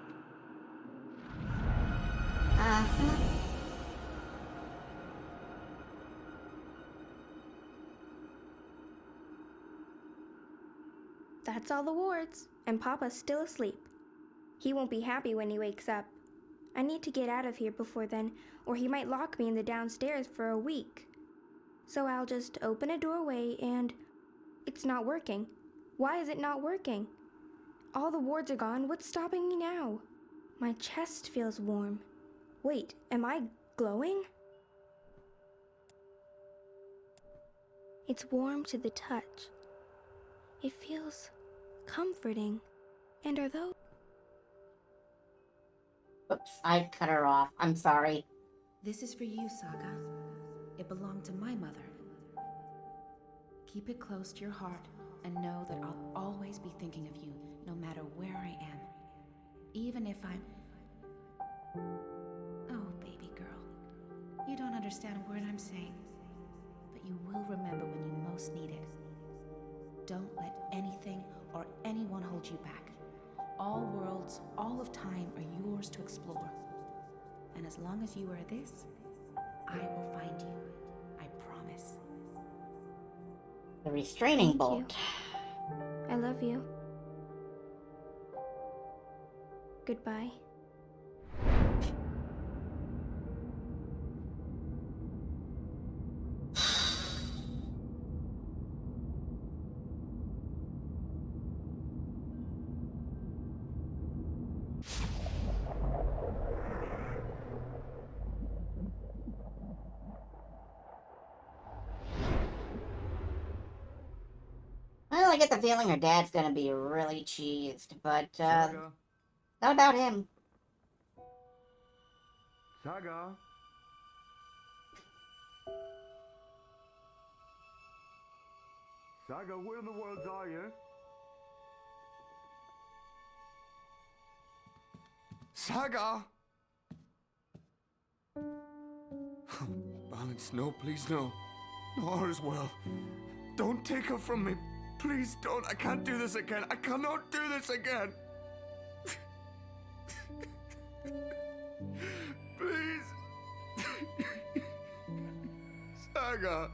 That's all the wards, and Papa's still asleep. He won't be happy when he wakes up. I need to get out of here before then, or he might lock me in the downstairs for a week. So I'll just open a doorway and... It's not working. Why is it not working? All the wards are gone. What's stopping me now? My chest feels warm. Wait, am I glowing? It's warm to the touch. It feels comforting. And are those... Oops, I cut her off. I'm sorry. This is for you, Saga. It belonged to my mother. Keep it close to your heart and know that I'll always be thinking of you, no matter where I am. Even if I'm... Oh, baby girl. You don't understand a word I'm saying, but you will remember when you most need it. Don't let anything or anyone hold you back. All worlds, all of time are yours to explore. And as long as you are this, I will find you. I promise. The restraining bolt. I love you. Goodbye. Well, I get the feeling her dad's gonna be really cheesed, but, not about him. Saga? Saga, where in the world are you? Saga! Balance, no, please, no. No, all is well. Don't take her from me. Please don't. I can't do this again. I cannot do this again. Please. Saga.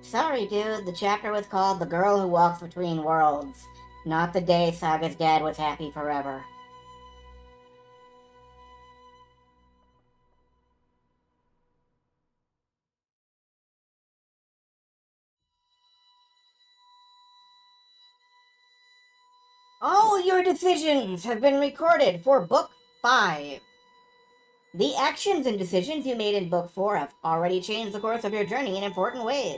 Sorry, dude. The chapter was called The Girl Who Walks Between Worlds, not the day Saga's dad was happy forever. All your decisions have been recorded for Book 5. The actions and decisions you made in Book 4 have already changed the course of your journey in important ways.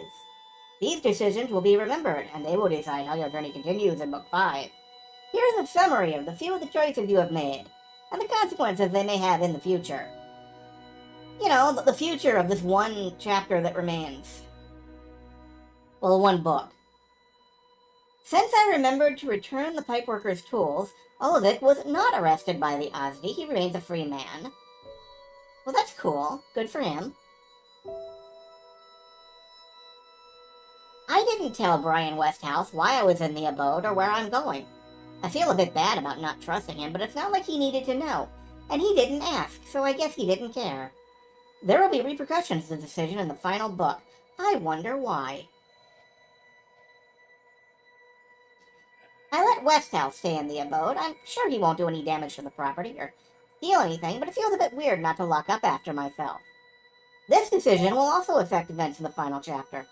These decisions will be remembered, and they will decide how your journey continues in Book 5. Here's a summary of the few of the choices you have made, and the consequences they may have in the future. You know, the future of this one chapter that remains. Well, one book. Since I remembered to return the pipeworker's tools, Olivik was not arrested by the Osdi. He remains a free man. Well, that's cool. Good for him. I didn't tell Brian Westhouse why I was in the abode or where I'm going. I feel a bit bad about not trusting him, but it's not like he needed to know. And he didn't ask, so I guess he didn't care. There will be repercussions to the decision in the final book. I wonder why. I let Westhouse stay in the abode. I'm sure he won't do any damage to the property or steal anything, but it feels a bit weird not to lock up after myself. This decision will also affect events in the final chapter.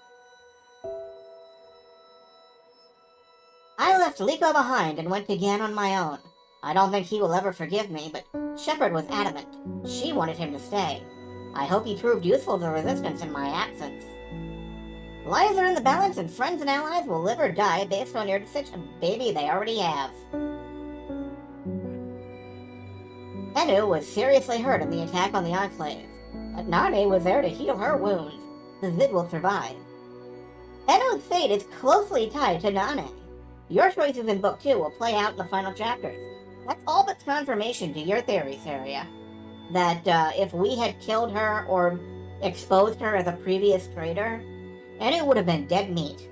I left Liko behind and went to Gan on my own. I don't think he will ever forgive me, but Shepard was adamant. She wanted him to stay. I hope he proved useful to the Resistance in my absence. Lives are in the balance, and friends and allies will live or die based on your decision. Baby, they already have. Enu was seriously hurt in the attack on the Enclave, but Nane was there to heal her wounds. The Zid will survive. Enu's fate is closely tied to Nane. Your choices in Book 2 will play out in the final chapters. That's all but confirmation to your theory, Saria. That if we had killed her or exposed her as a previous traitor, Enu would have been dead meat.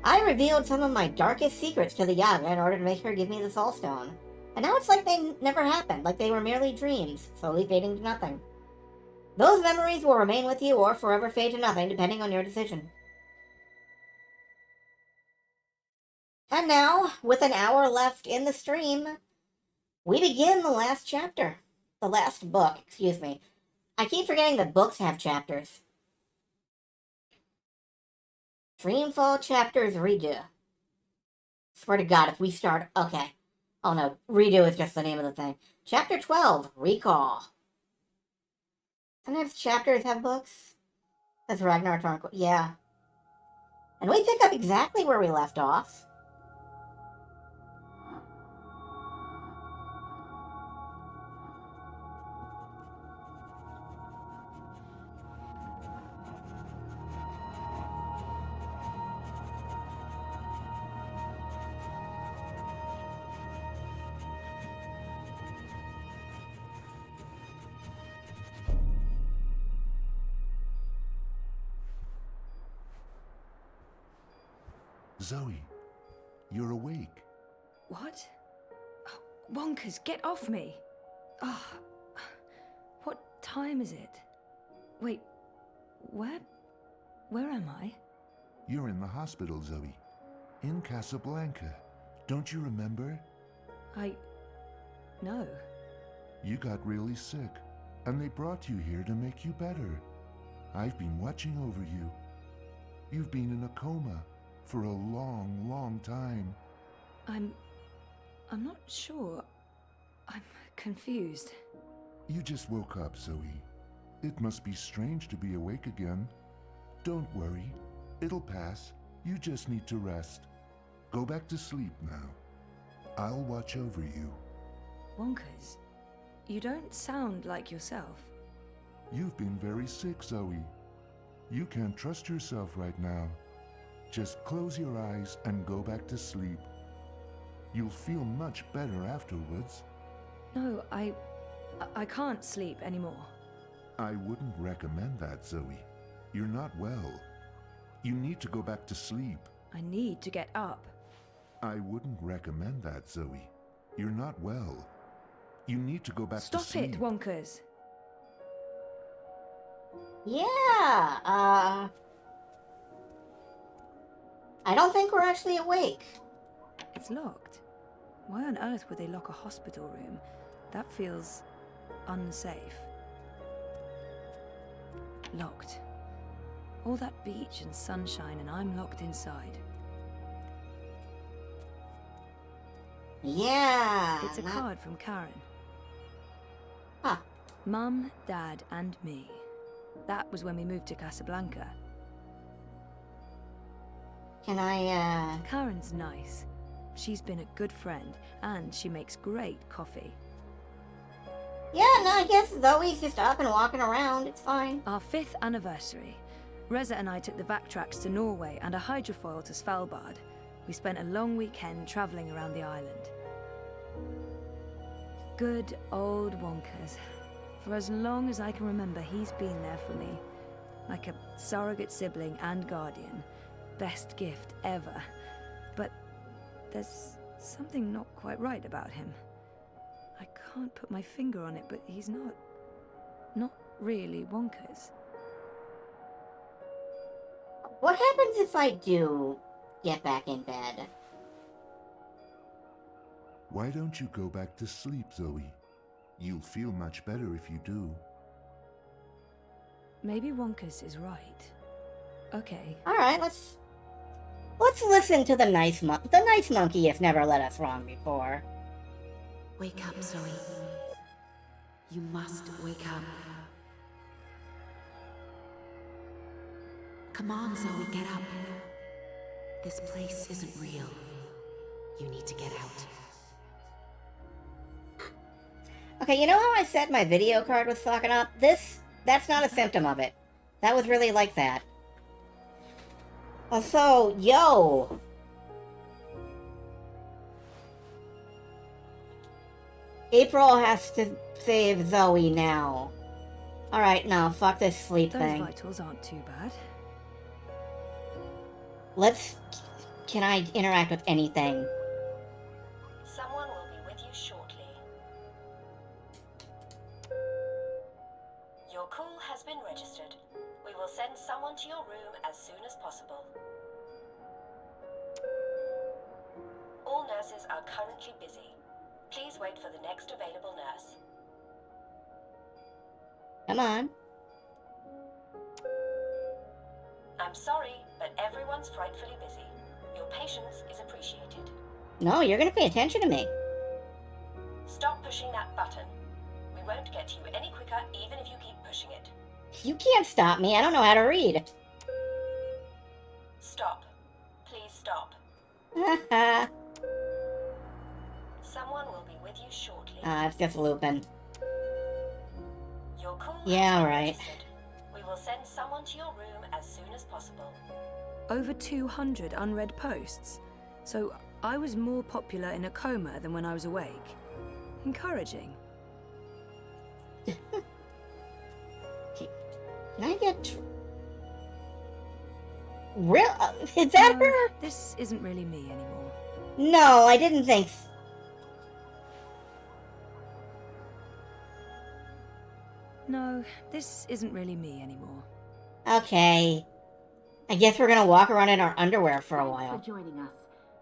I revealed some of my darkest secrets to the Yaga in order to make her give me the Soul Stone. And now it's like they never happened, like they were merely dreams, slowly fading to nothing. Those memories will remain with you or forever fade to nothing, depending on your decision. And now, with an hour left in the stream, we begin the last chapter. The last book, excuse me. I keep forgetting that books have chapters. Dreamfall chapters redo. Swear to God, if we start... Okay. Oh no, redo is just the name of the thing. Chapter 12, Recall. Sometimes chapters have books. That's Ragnar Tornquist. Yeah. And we pick up exactly where we left off. Zoe, you're awake. What? Oh, Wonkers, get off me! Oh, what time is it? Wait, where am I? You're in the hospital, Zoe. In Casablanca. Don't you remember? No. You got really sick, and they brought you here to make you better. I've been watching over you. You've been in a coma for a long, long time. I'm not sure. I'm confused. You just woke up, Zoe. It must be strange to be awake again. Don't worry. It'll pass. You just need to rest. Go back to sleep now. I'll watch over you. Wonkers, you don't sound like yourself. You've been very sick, Zoe. You can't trust yourself right now. Just close your eyes and go back to sleep. You'll feel much better afterwards. No, I can't sleep anymore. I wouldn't recommend that, Zoe. You're not well. You need to go back to sleep. I need to get up. I wouldn't recommend that, Zoe. You're not well. You need to go back to Stop sleep. it, Wonkers. Yeah, I don't think we're actually awake. It's locked. Why on earth would they lock a hospital room? That feels unsafe. Locked. All that beach and sunshine, and I'm locked inside. Yeah. It's a card from Karen. Huh. Mum, Dad, and me. That was when we moved to Casablanca. Can I, Karen's nice. She's been a good friend, and she makes great coffee. Yeah, no, I guess Zoe's just up and walking around. It's fine. Our 5th anniversary. Reza and I took the backtracks to Norway and a hydrofoil to Svalbard. We spent a long weekend travelling around the island. Good old Wonkers. For as long as I can remember, he's been there for me. Like a surrogate sibling and guardian. Best gift ever. But there's something not quite right about him. I can't put my finger on it, but he's not really Wonkers. What happens if I do get back in bed? Why don't you go back to sleep, Zoe? You'll feel much better if you do. Maybe Wonkers is right. Okay. All right, let's listen to the nice monkey has never led us wrong before. Wake up, Zoe. You must wake up. Come on, Zoe, get up. This place isn't real. You need to get out. Okay, you know how I said my video card was fucking up? That's not a symptom of it. That was really like that. Also, yo! April has to save Zoe now. Alright, no, fuck this sleep Those thing. vitals aren't too bad. Can I interact with anything? Someone will be with you shortly. Your call has been registered. We will send someone to your room as soon as possible. All nurses are currently busy. Please wait for the next available nurse. Come on. I'm sorry, but everyone's frightfully busy. Your patience is appreciated. No, you're gonna pay attention to me. Stop pushing that button. We won't get to you any quicker even if you keep pushing it. You can't stop me, I don't know how to read. Stop. Please stop. Haha. Someone will be with you shortly. It's just looping. Your call Yeah, has been right. registered. We will send someone to your room as soon as possible. Over 200 unread posts. So I was more popular in a coma than when I was awake. Encouraging. Can I get... Real? Is that No, her? This isn't really me anymore. No, I didn't think... No, this isn't really me anymore. Okay. I guess we're gonna walk around in our underwear for a while. Thanks for joining us.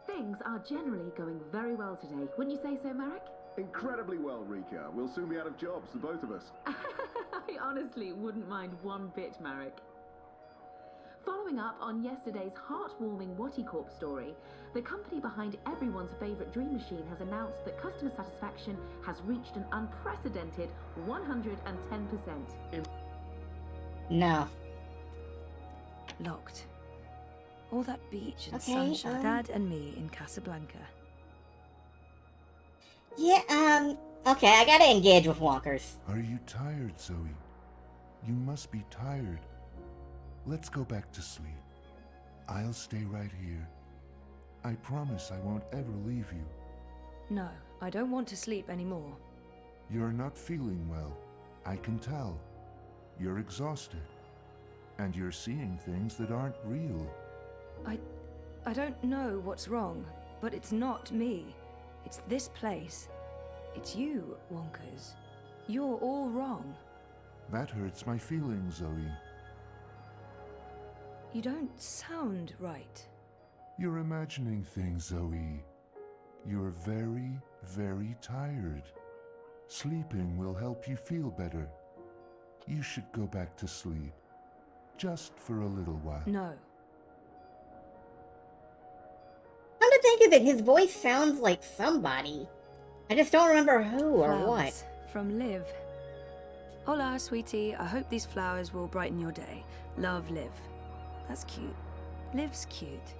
Things are generally going very well today. Wouldn't you say so, Marek? Incredibly well, Rika. We'll soon be out of jobs, the both of us. I honestly wouldn't mind one bit, Marek. Following up on yesterday's heartwarming Wattie story, the company behind everyone's favourite dream machine has announced that customer satisfaction has reached an unprecedented 110%. No. Locked. All that beach and Okay, sunshine. Dad and me in Casablanca. Yeah, okay, I gotta engage with Wonkers. Are you tired, Zoe? You must be tired. Let's go back to sleep. I'll stay right here. I promise I won't ever leave you. No, I don't want to sleep anymore. You're not feeling well. I can tell. You're exhausted. And you're seeing things that aren't real. I don't know what's wrong, but it's not me. It's this place. It's you, Wonkers. You're all wrong. That hurts my feelings, Zoe. You don't sound right. You're imagining things, Zoe. You're very, very tired. Sleeping will help you feel better. You should go back to sleep. Just for a little while. No. Come to think of it, his voice sounds like somebody. I just don't remember who or what. Flowers from Liv. Hola, sweetie. I hope these flowers will brighten your day. Love, Liv. That's cute. Liv's cute.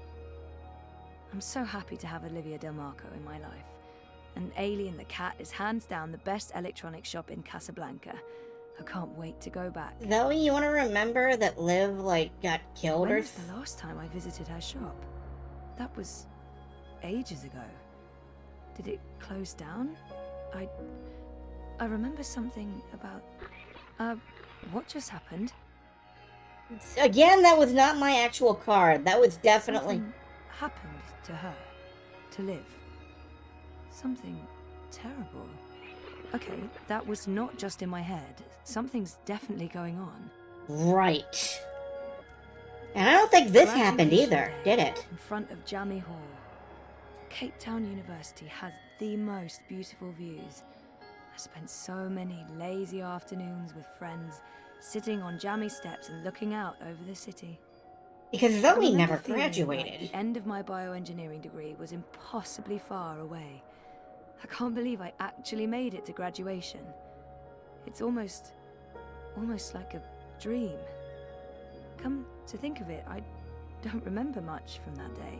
I'm so happy to have Olivia Del Marco in my life. And Alien the cat is hands down the best electronics shop in Casablanca. I can't wait to go back. Zoe, you want to remember that Liv, got killed When or... was the last time I visited her shop? That was ages ago. Did it close down? I remember something about... what just happened? Again, that was not my actual card. That was definitely... Something happened to her. To Liv. Something terrible. Okay, that was not just in my head. Something's definitely going on. Right. And I don't think this happened either, did it? In front of Jammy Hall. Cape Town University has the most beautiful views. I spent so many lazy afternoons with friends, sitting on jammy steps and looking out over the city. Because I Zoe remember never feeling like graduated. the end of my bioengineering degree was impossibly far away. I can't believe I actually made it to graduation. It's almost like a dream. Come to think of it, I don't remember much from that day.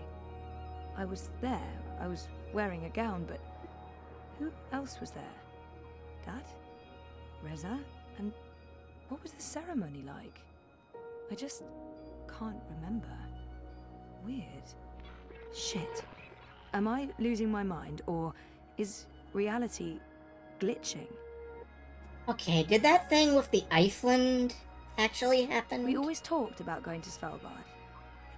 I was there, I was wearing a gown, but who else was there? Dad? Reza? And what was the ceremony like? I just can't remember. Weird. Shit. Am I losing my mind, or is reality glitching? Okay, did that thing with the Iceland actually happen? We always talked about going to Svalbard.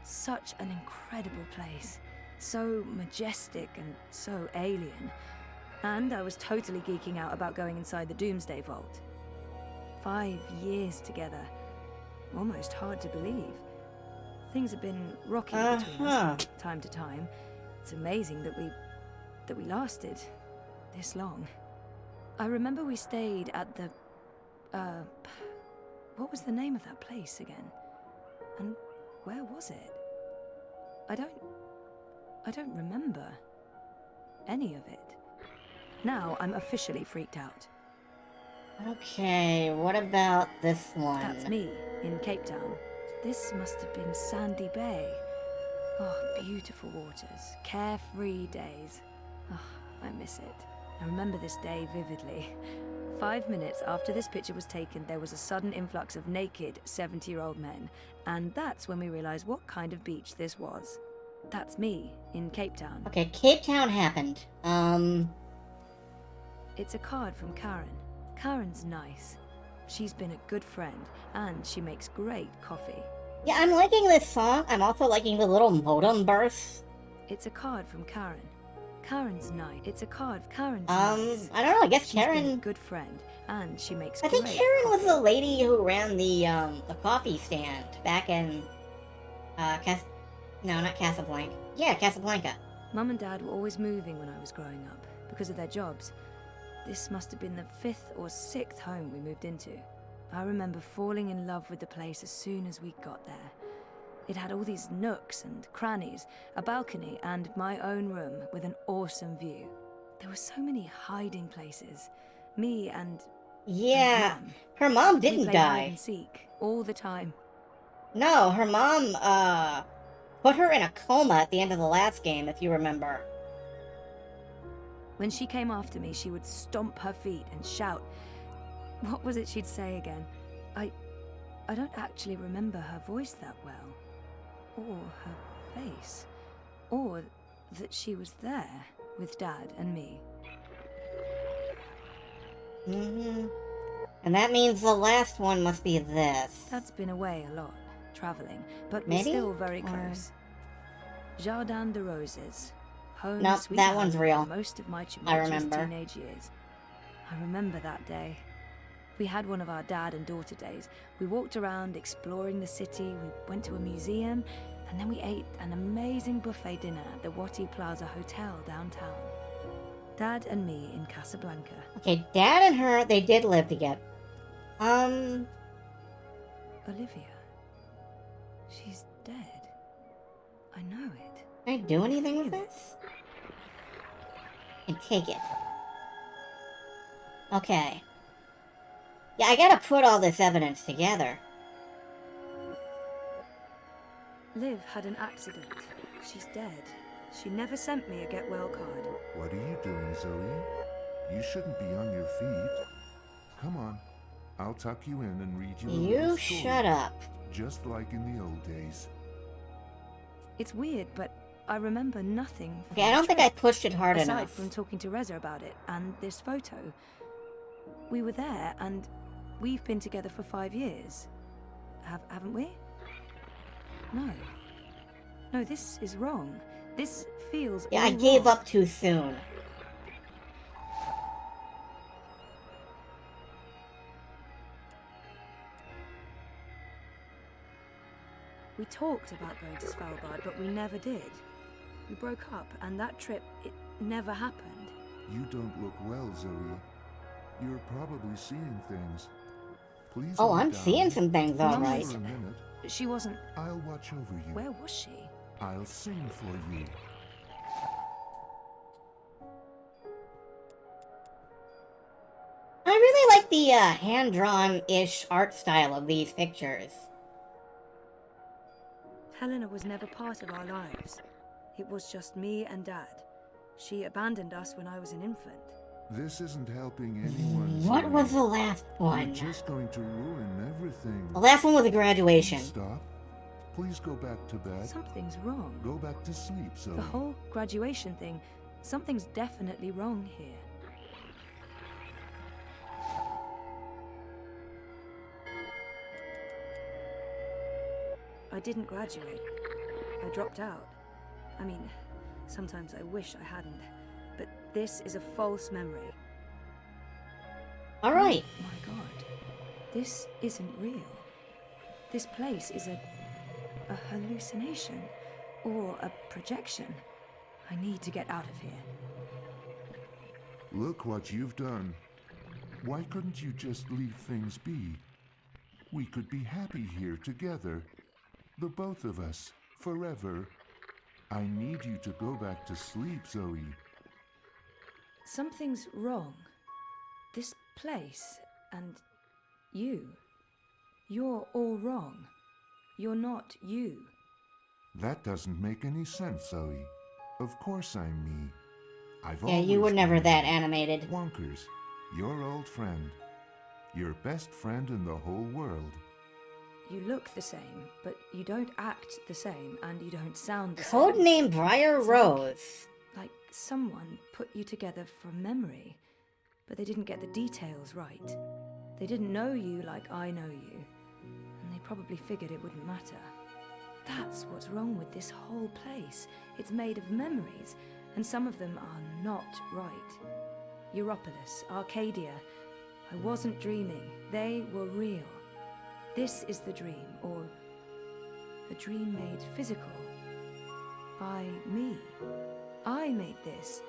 It's such an incredible place. So majestic and so alien. And I was totally geeking out about going inside the Doomsday Vault. 5 years together. Almost hard to believe. Things have been rocky between us from time to time. It's amazing that we lasted this long. I remember we stayed at the... what was the name of that place again? And where was it? I don't remember any of it. Now I'm officially freaked out. Okay, what about this one? That's me, in Cape Town. This must have been Sandy Bay. Oh, beautiful waters, carefree days. Oh, I miss it. I remember this day vividly. 5 minutes after this picture was taken, there was a sudden influx of naked 70-year-old men. And that's when we realized what kind of beach this was. That's me, in Cape Town. Okay, Cape Town happened. It's a card from Karen. Karen's nice. She's been a good friend, and she makes great coffee. Yeah, I'm liking this song. I'm also liking the little modem bursts. It's a card from Karen. Karen's nice. It's a card. Karen's nice. I don't know. I guess She's Karen... been a good friend, and she makes I think great Karen was coffee. the lady who ran the coffee stand back in, no, not Casablanca. Yeah, Casablanca. Mum and Dad were always moving when I was growing up, because of their jobs. This must have been the 5th or 6th home we moved into. I remember falling in love with the place as soon as we got there. It had all these nooks and crannies, a balcony, and my own room with an awesome view. There were so many hiding places. Me and... Yeah, Mum. her mom We didn't played hide die. and seek all the time. No, her mom, put her in a coma at the end of the last game, if you remember. When she came after me, she would stomp her feet and shout. What was it she'd say again? I don't actually remember her voice that well. Or her face. Or that she was there with Dad and me. And that means the last one must be this. Dad's been away a lot, traveling, but Maybe? we're still very Or- close. Jardin de Roses. Home Nope, sweet that home one's for real. most of my I tumultuous remember. teenage years. I remember that day. We had one of our dad and daughter days. We walked around exploring the city, we went to a museum, and then we ate an amazing buffet dinner at the Wati Plaza Hotel downtown. Dad and me in Casablanca. Okay, Dad and her, they did live together. Olivia. She's dead. I know it. Can I do anything with this? And take it. Okay. Yeah, I gotta put all this evidence together. Liv had an accident. She's dead. She never sent me a get well card. What are you doing, Zoe? You shouldn't be on your feet. Come on. I'll tuck you in and read you a little You story. shut up. Just like in the old days. It's weird, but I remember nothing. from Okay, I the don't think I trip, pushed it hard aside enough. from talking to Reza about it and this photo. We were there, and we've been together for 5 years. Haven't we? No. No, this is wrong. This feels Yeah, all I gave wrong. up too soon. We talked about going to Svalbard, but we never did. We broke up, and that trip, it never happened. You don't look well, Zoe. You're probably seeing things. Please Oh, lie I'm down. seeing some things, all Just right. for a minute. She wasn't... I'll watch over you. Where was she? I'll sing for you. I really like the hand-drawn-ish art style of these pictures. Helena was never part of our lives. It was just me and Dad. She abandoned us when I was an infant. This isn't helping anyone. What Zoe. was the last You're one? just going to ruin everything. The last one was a graduation. Stop. Please go back to bed. Something's wrong. Go back to sleep, Zoe. The whole graduation thing, something's definitely wrong here. I didn't graduate. I dropped out. I mean, sometimes I wish I hadn't. But this is a false memory. All right. Oh my god. This isn't real. This place is a hallucination. Or a projection. I need to get out of here. Look what you've done. Why couldn't you just leave things be? We could be happy here together. The both of us. Forever. I need you to go back to sleep, Zoe. Something's wrong. This place and you. You're all wrong. You're not you. That doesn't make any sense, Zoe. Of course I'm me. I've Yeah, you were always never been that me. animated. Wonkers, your old friend. Your best friend in the whole world. You look the same, but you don't act the same, and you don't sound the same. Codename Briar It's Rose. Like someone put you together from memory, but they didn't get the details right. They didn't know you like I know you, and they probably figured it wouldn't matter. That's what's wrong with this whole place. It's made of memories, and some of them are not right. Europolis, Arcadia. I wasn't dreaming. They were real. This is the dream, or a dream made physical. By me. I made this,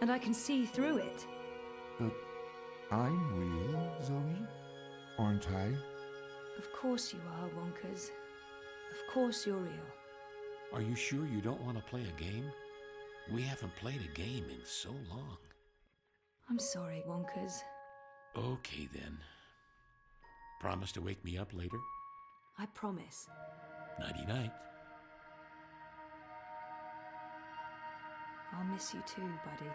and I can see through it. But I'm real, Zoe? Aren't I? Of course you are, Wonkers. Of course you're real. Are you sure you don't want to play a game? We haven't played a game in so long. I'm sorry, Wonkers. Okay then. Promise to wake me up later? I promise. Nighty-night. I'll miss you too, buddy.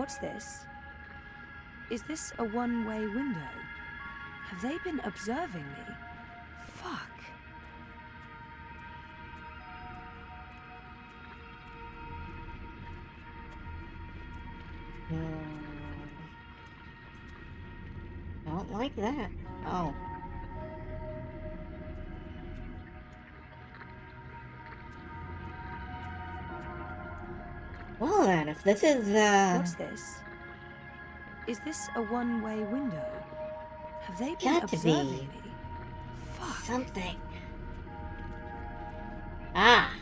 What's this? Is this a one-way window? Have they been observing me? Fuck. Don't like that. Oh. Well then, if this is, What's this? Is this a one-way window? Have they been got to observing be me? Fuck. something. Ah.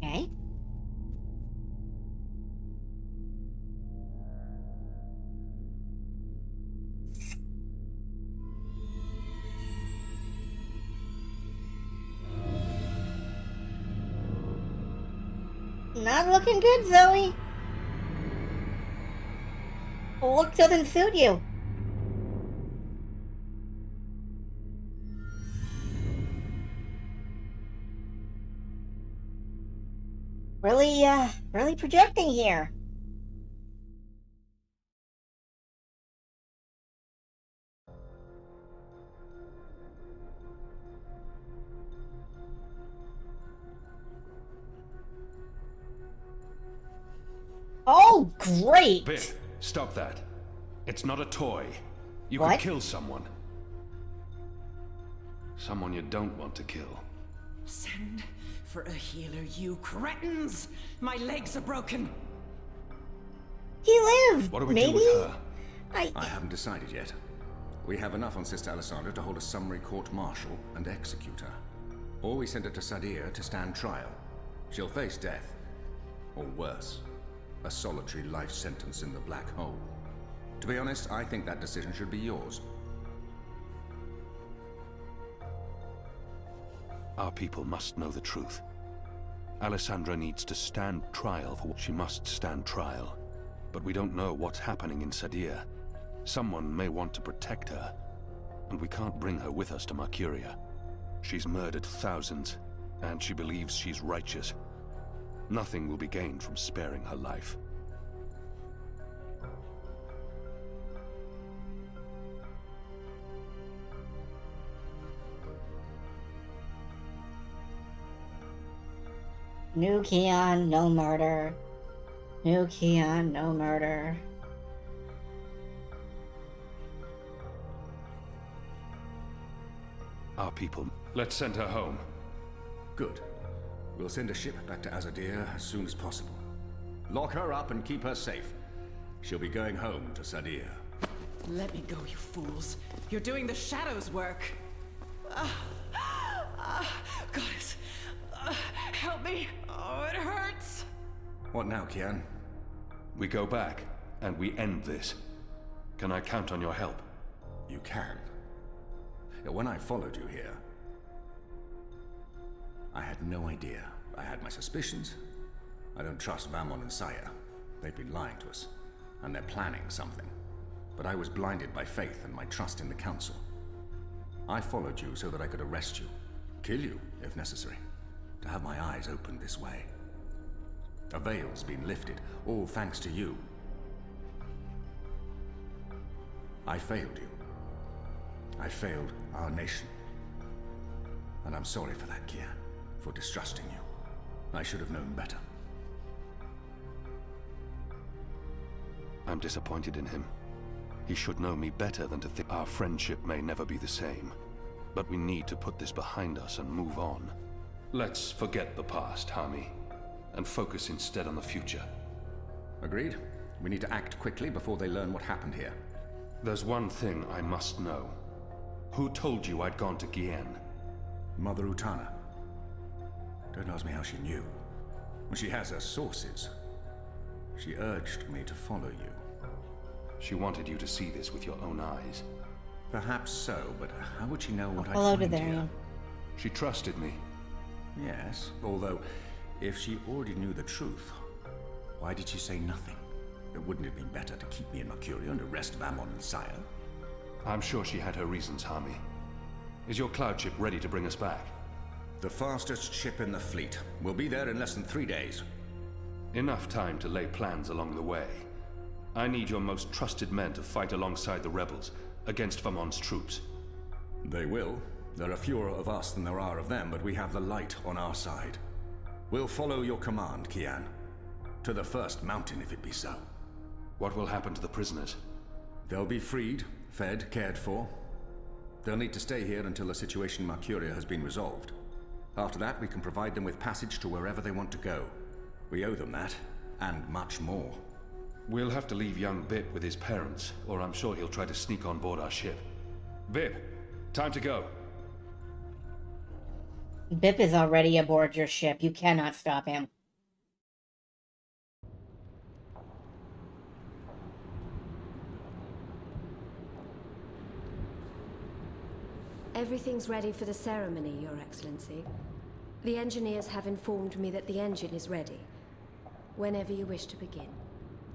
Okay. Not looking good, Zoe. Look doesn't suit you. Really projecting here. Oh, great! Vic, stop that. It's not a toy. You What? could kill someone. Someone you don't want to kill. Send for a healer, you cretins! My legs are broken! He lived! What do we maybe? do with her? I haven't decided yet. We have enough on Sister Alessandra to hold a summary court-martial and execute her. Or we send her to Sadir to stand trial. She'll face death. Or worse, a solitary life sentence in the black hole. To be honest, I think that decision should be yours. Our people must know the truth. Alessandra needs to stand trial for what she must stand trial. But we don't know what's happening in Sadir. Someone may want to protect her, and we can't bring her with us to Mercuria. She's murdered thousands, and she believes she's righteous. Nothing will be gained from sparing her life. New Keon, no murder. New Keon, no murder. Our people. Let's send her home. Good. We'll send a ship back to Azadir as soon as possible. Lock her up and keep her safe. She'll be going home to Sadir. Let me go, you fools. You're doing the Shadow's work. Goddess. Help me. Oh, it hurts. What now, Kian? We go back, and we end this. Can I count on your help? You can. When I followed you here, I had no idea. I had my suspicions. I don't trust Vamon and Saya. They've been lying to us, and they're planning something. But I was blinded by faith and my trust in the Council. I followed you so that I could arrest you, kill you, if necessary, to have my eyes opened this way. A veil's been lifted, all thanks to you. I failed you. I failed our nation. And I'm sorry for that, Kian, for distrusting you. I should have known better. I'm disappointed in him. He should know me better than to think our friendship may never be the same. But we need to put this behind us and move on. Let's forget the past, Hami, and focus instead on the future. Agreed. We need to act quickly before they learn what happened here. There's one thing I must know. Who told you I'd gone to Gien? Mother Utana. Don't ask me how she knew. When she has her sources. She urged me to follow you. She wanted you to see this with your own eyes. Perhaps so, but how would she know what I'd Hello to find there. here? She trusted me. Yes, although, if she already knew the truth, why did she say nothing? Wouldn't it have been better to keep me in Mercuria and arrest Vammon and Sire? I'm sure she had her reasons, Harmy. Is your cloud ship ready to bring us back? The fastest ship in the fleet. We'll be there in less than 3 days. Enough time to lay plans along the way. I need your most trusted men to fight alongside the rebels, against Vammon's troops. They will. There are fewer of us than there are of them, but we have the light on our side. We'll follow your command, Kian. To the first mountain, if it be so. What will happen to the prisoners? They'll be freed, fed, cared for. They'll need to stay here until the situation in Mercuria has been resolved. After that, we can provide them with passage to wherever they want to go. We owe them that, and much more. We'll have to leave young Bip with his parents, or I'm sure he'll try to sneak on board our ship. Bip, time to go. Bip is already aboard your ship. You cannot stop him. Everything's ready for the ceremony, Your Excellency. The engineers have informed me that the engine is ready. Whenever you wish to begin.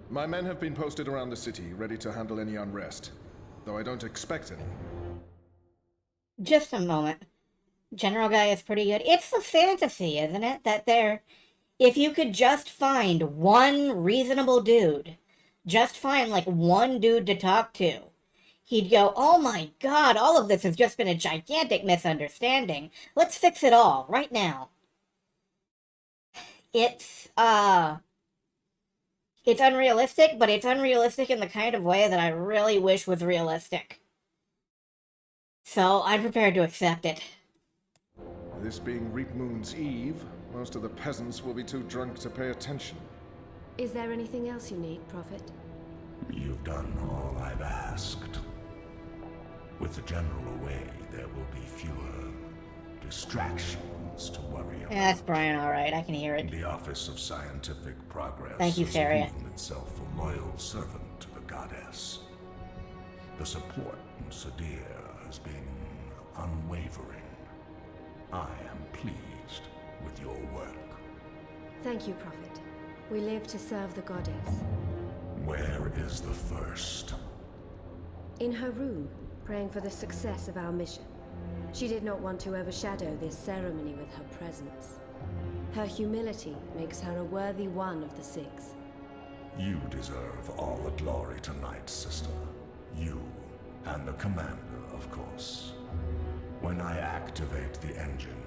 My men have been posted around the city, ready to handle any unrest. Though I don't expect any. Just a moment. General Guy is pretty good. It's the fantasy, isn't it? That if you could just find one reasonable dude, just find like one dude to talk to, he'd go, oh my god, all of this has just been a gigantic misunderstanding. Let's fix it all, right now. It's unrealistic, but it's unrealistic in the kind of way that I really wish was realistic. So, I'm prepared to accept it. This being Reap Moon's Eve, most of the peasants will be too drunk to pay attention. Is there anything else you need, Prophet? You've done all I've asked. With the general away, there will be fewer distractions to worry about. Yeah, that's Brian, alright. I can hear it. The Office of Scientific Progress Thank you, has Saria. proven itself a loyal servant to the goddess. The support in Sadir has been unwavering. I am pleased with your work. Thank you, Prophet. We live to serve the goddess. Where is the first? In her room, praying for the success of our mission. She did not want to overshadow this ceremony with her presence. Her humility makes her a worthy one of the six. You deserve all the glory tonight, sister. You and the commander, of course. When I activate the engine,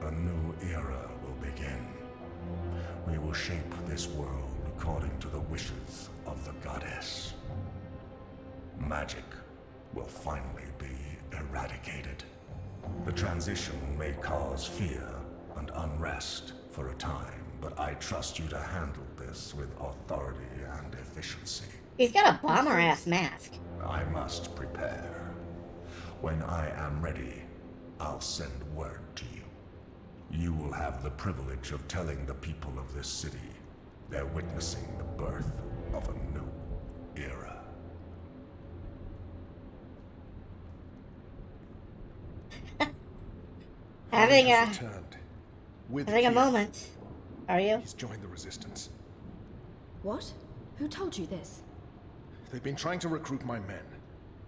a new era will begin. We will shape this world according to the wishes of the goddess. Magic will finally be eradicated. The transition may cause fear and unrest for a time, but I trust you to handle this with authority and efficiency. He's got a bomber-ass mask. I must prepare. When I am ready, I'll send word to you. You will have the privilege of telling the people of this city they're witnessing the birth of a new era. Having a a moment. Are you? He's joined the resistance. What? Who told you this? They've been trying to recruit my men.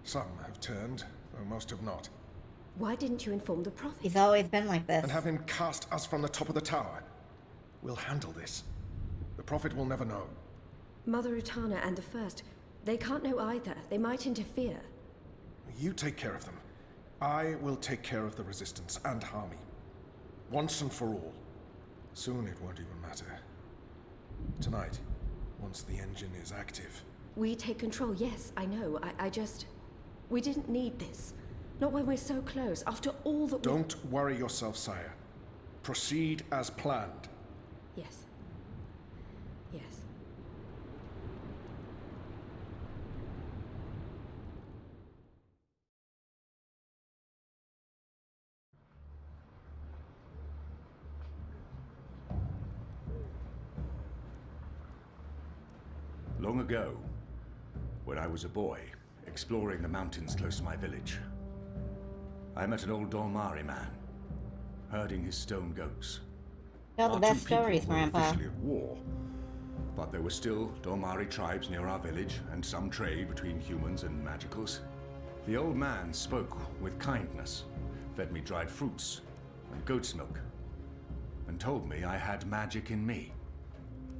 Some have turned, though most have not. Why didn't you inform the Prophet? He's always been like this. And have him cast us from the top of the tower. We'll handle this. The Prophet will never know. Mother Utana and the First, they can't know either. They might interfere. You take care of them. I will take care of the resistance and Harmy. Once and for all. Soon it won't even matter. Tonight, once the engine is active. We take control, yes, I know. I just... We didn't need this. Not when we're so close, after all that we... Don't worry yourself, sire. Proceed as planned. Yes. Yes. Long ago, when I was a boy, exploring the mountains close to my village, I met an old Dolmari man, herding his stone goats. Tell the Our best two people stories, were Grandpa. officially at war, But there were still Domari tribes near our village, and some trade between humans and magicals. The old man spoke with kindness, fed me dried fruits and goat's milk, and told me I had magic in me,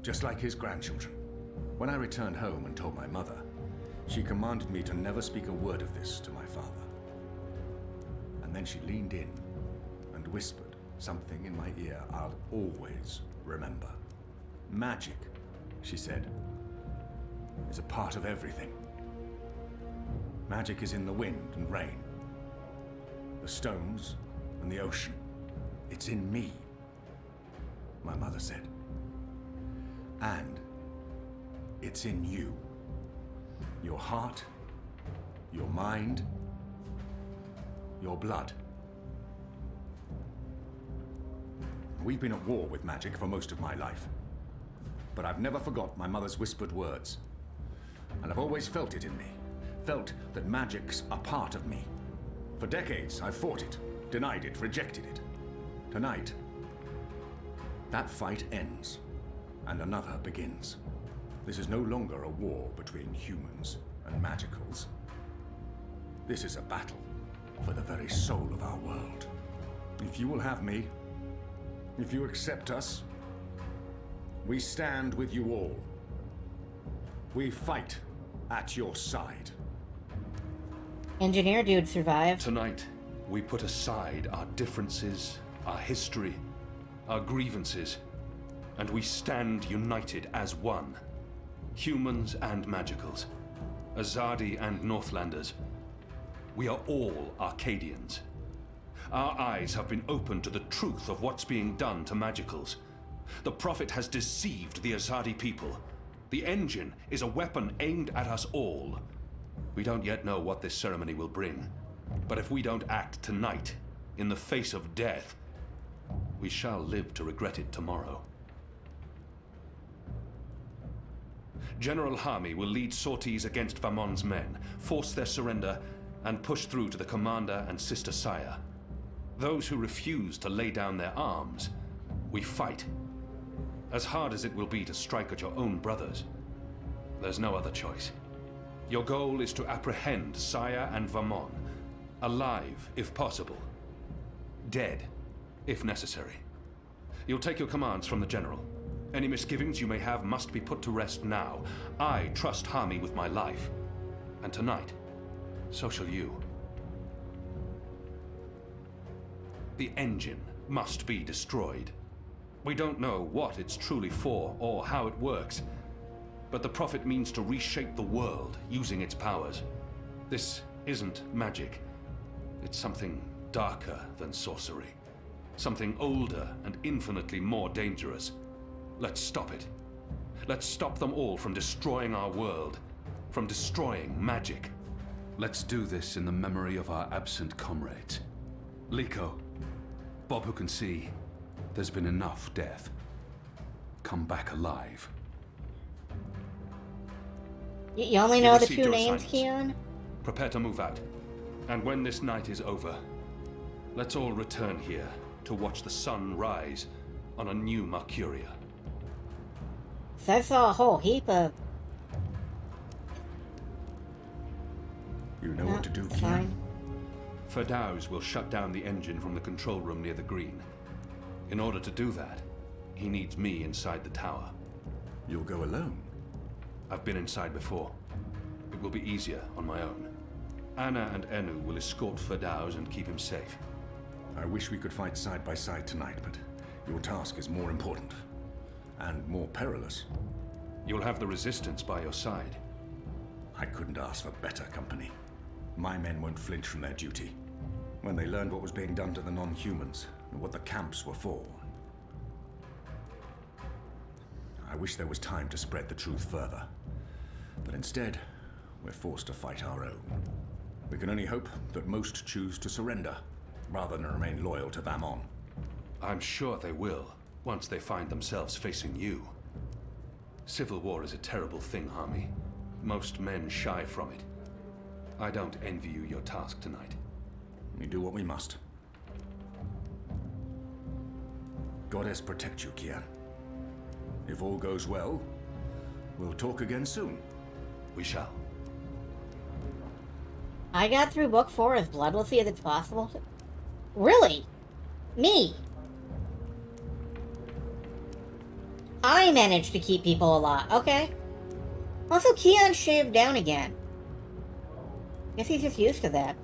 just like his grandchildren. When I returned home and told my mother, she commanded me to never speak a word of this to my father. And then she leaned in and whispered something in my ear I'll always remember. Magic, she said, is a part of everything. Magic is in the wind and rain, the stones and the ocean. It's in me, my mother said. And it's in you. Your heart, your mind, your blood. We've been at war with magic for most of my life. But I've never forgot my mother's whispered words. And I've always felt it in me. Felt that magic's a part of me. For decades, I've fought it, denied it, rejected it. Tonight, that fight ends, and another begins. This is no longer a war between humans and magicals. This is a battle for the very soul of our world. If you will have me, if you accept us, we stand with you all. We fight at your side. Engineer dude survived. Tonight, we put aside our differences, our history, our grievances, and we stand united as one. Humans and magicals, Azadi and Northlanders. We are all Arcadians. Our eyes have been opened to the truth of what's being done to magicals. The Prophet has deceived the Azadi people. The engine is a weapon aimed at us all. We don't yet know what this ceremony will bring, but if we don't act tonight, in the face of death, we shall live to regret it tomorrow. General Hami will lead sorties against Vamon's men, force their surrender, and push through to the commander and Sister Saya. Those who refuse to lay down their arms, we fight. As hard as it will be to strike at your own brothers, there's no other choice. Your goal is to apprehend Saya and Vamon, alive if possible, dead if necessary. You'll take your commands from the General. Any misgivings you may have must be put to rest now. I trust Hami with my life. And tonight, so shall you. The engine must be destroyed. We don't know what it's truly for or how it works, but the Prophet means to reshape the world using its powers. This isn't magic. It's something darker than sorcery. Something older and infinitely more dangerous. Let's stop it. Let's stop them all from destroying our world, from destroying magic. Let's do this in the memory of our absent comrades. Liko, Bob who can see, there's been enough death. Come back alive. You only know the two names, Keon? Prepare to move out. And when this night is over, let's all return here to watch the sun rise on a new Mercuria. So I saw a whole heap of... You know what to do, Keon? Fine. Ferdows will shut down the engine from the control room near the green. In order to do that, he needs me inside the tower. You'll go alone? I've been inside before. It will be easier on my own. Anna and Enu will escort Ferdows and keep him safe. I wish we could fight side by side tonight, but your task is more important. And more perilous. You'll have the Resistance by your side. I couldn't ask for better company. My men won't flinch from their duty. When they learned what was being done to the non-humans, and what the camps were for. I wish there was time to spread the truth further. But instead, we're forced to fight our own. We can only hope that most choose to surrender, rather than remain loyal to Vamon. I'm sure they will, once they find themselves facing you. Civil war is a terrible thing, Hami. Most men shy from it. I don't envy you your task tonight. We do what we must. Goddess protect you, Kian. If all goes well, We'll talk again soon. We shall. I got through book 4 as blood. We'll see if it's possible. Really? Me? I managed to keep people alive. Okay. Also, Keon shaved down again. Guess he's just used to that.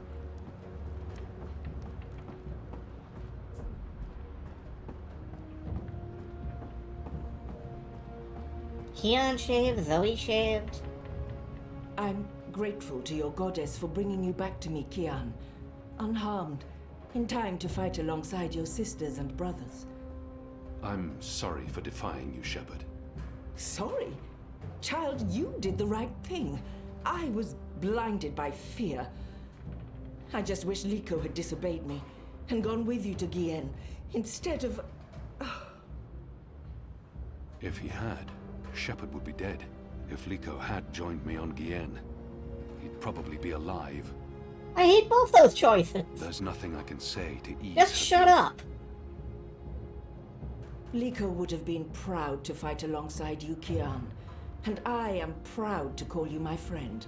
Keon shaved, Zoe shaved. I'm grateful to your goddess for bringing you back to me, Kian. Unharmed, in time to fight alongside your sisters and brothers. I'm sorry for defying you, Shepard. Sorry? Child, you did the right thing. I was blinded by fear. I just wish Liko had disobeyed me and gone with you to Gien, instead of... If he had, Shepard would be dead. If Liko had joined me on Gien, he'd probably be alive. I hate both those choices. There's nothing I can say to ease Just shut up. Liko would have been proud to fight alongside you, Kian. And I am proud to call you my friend.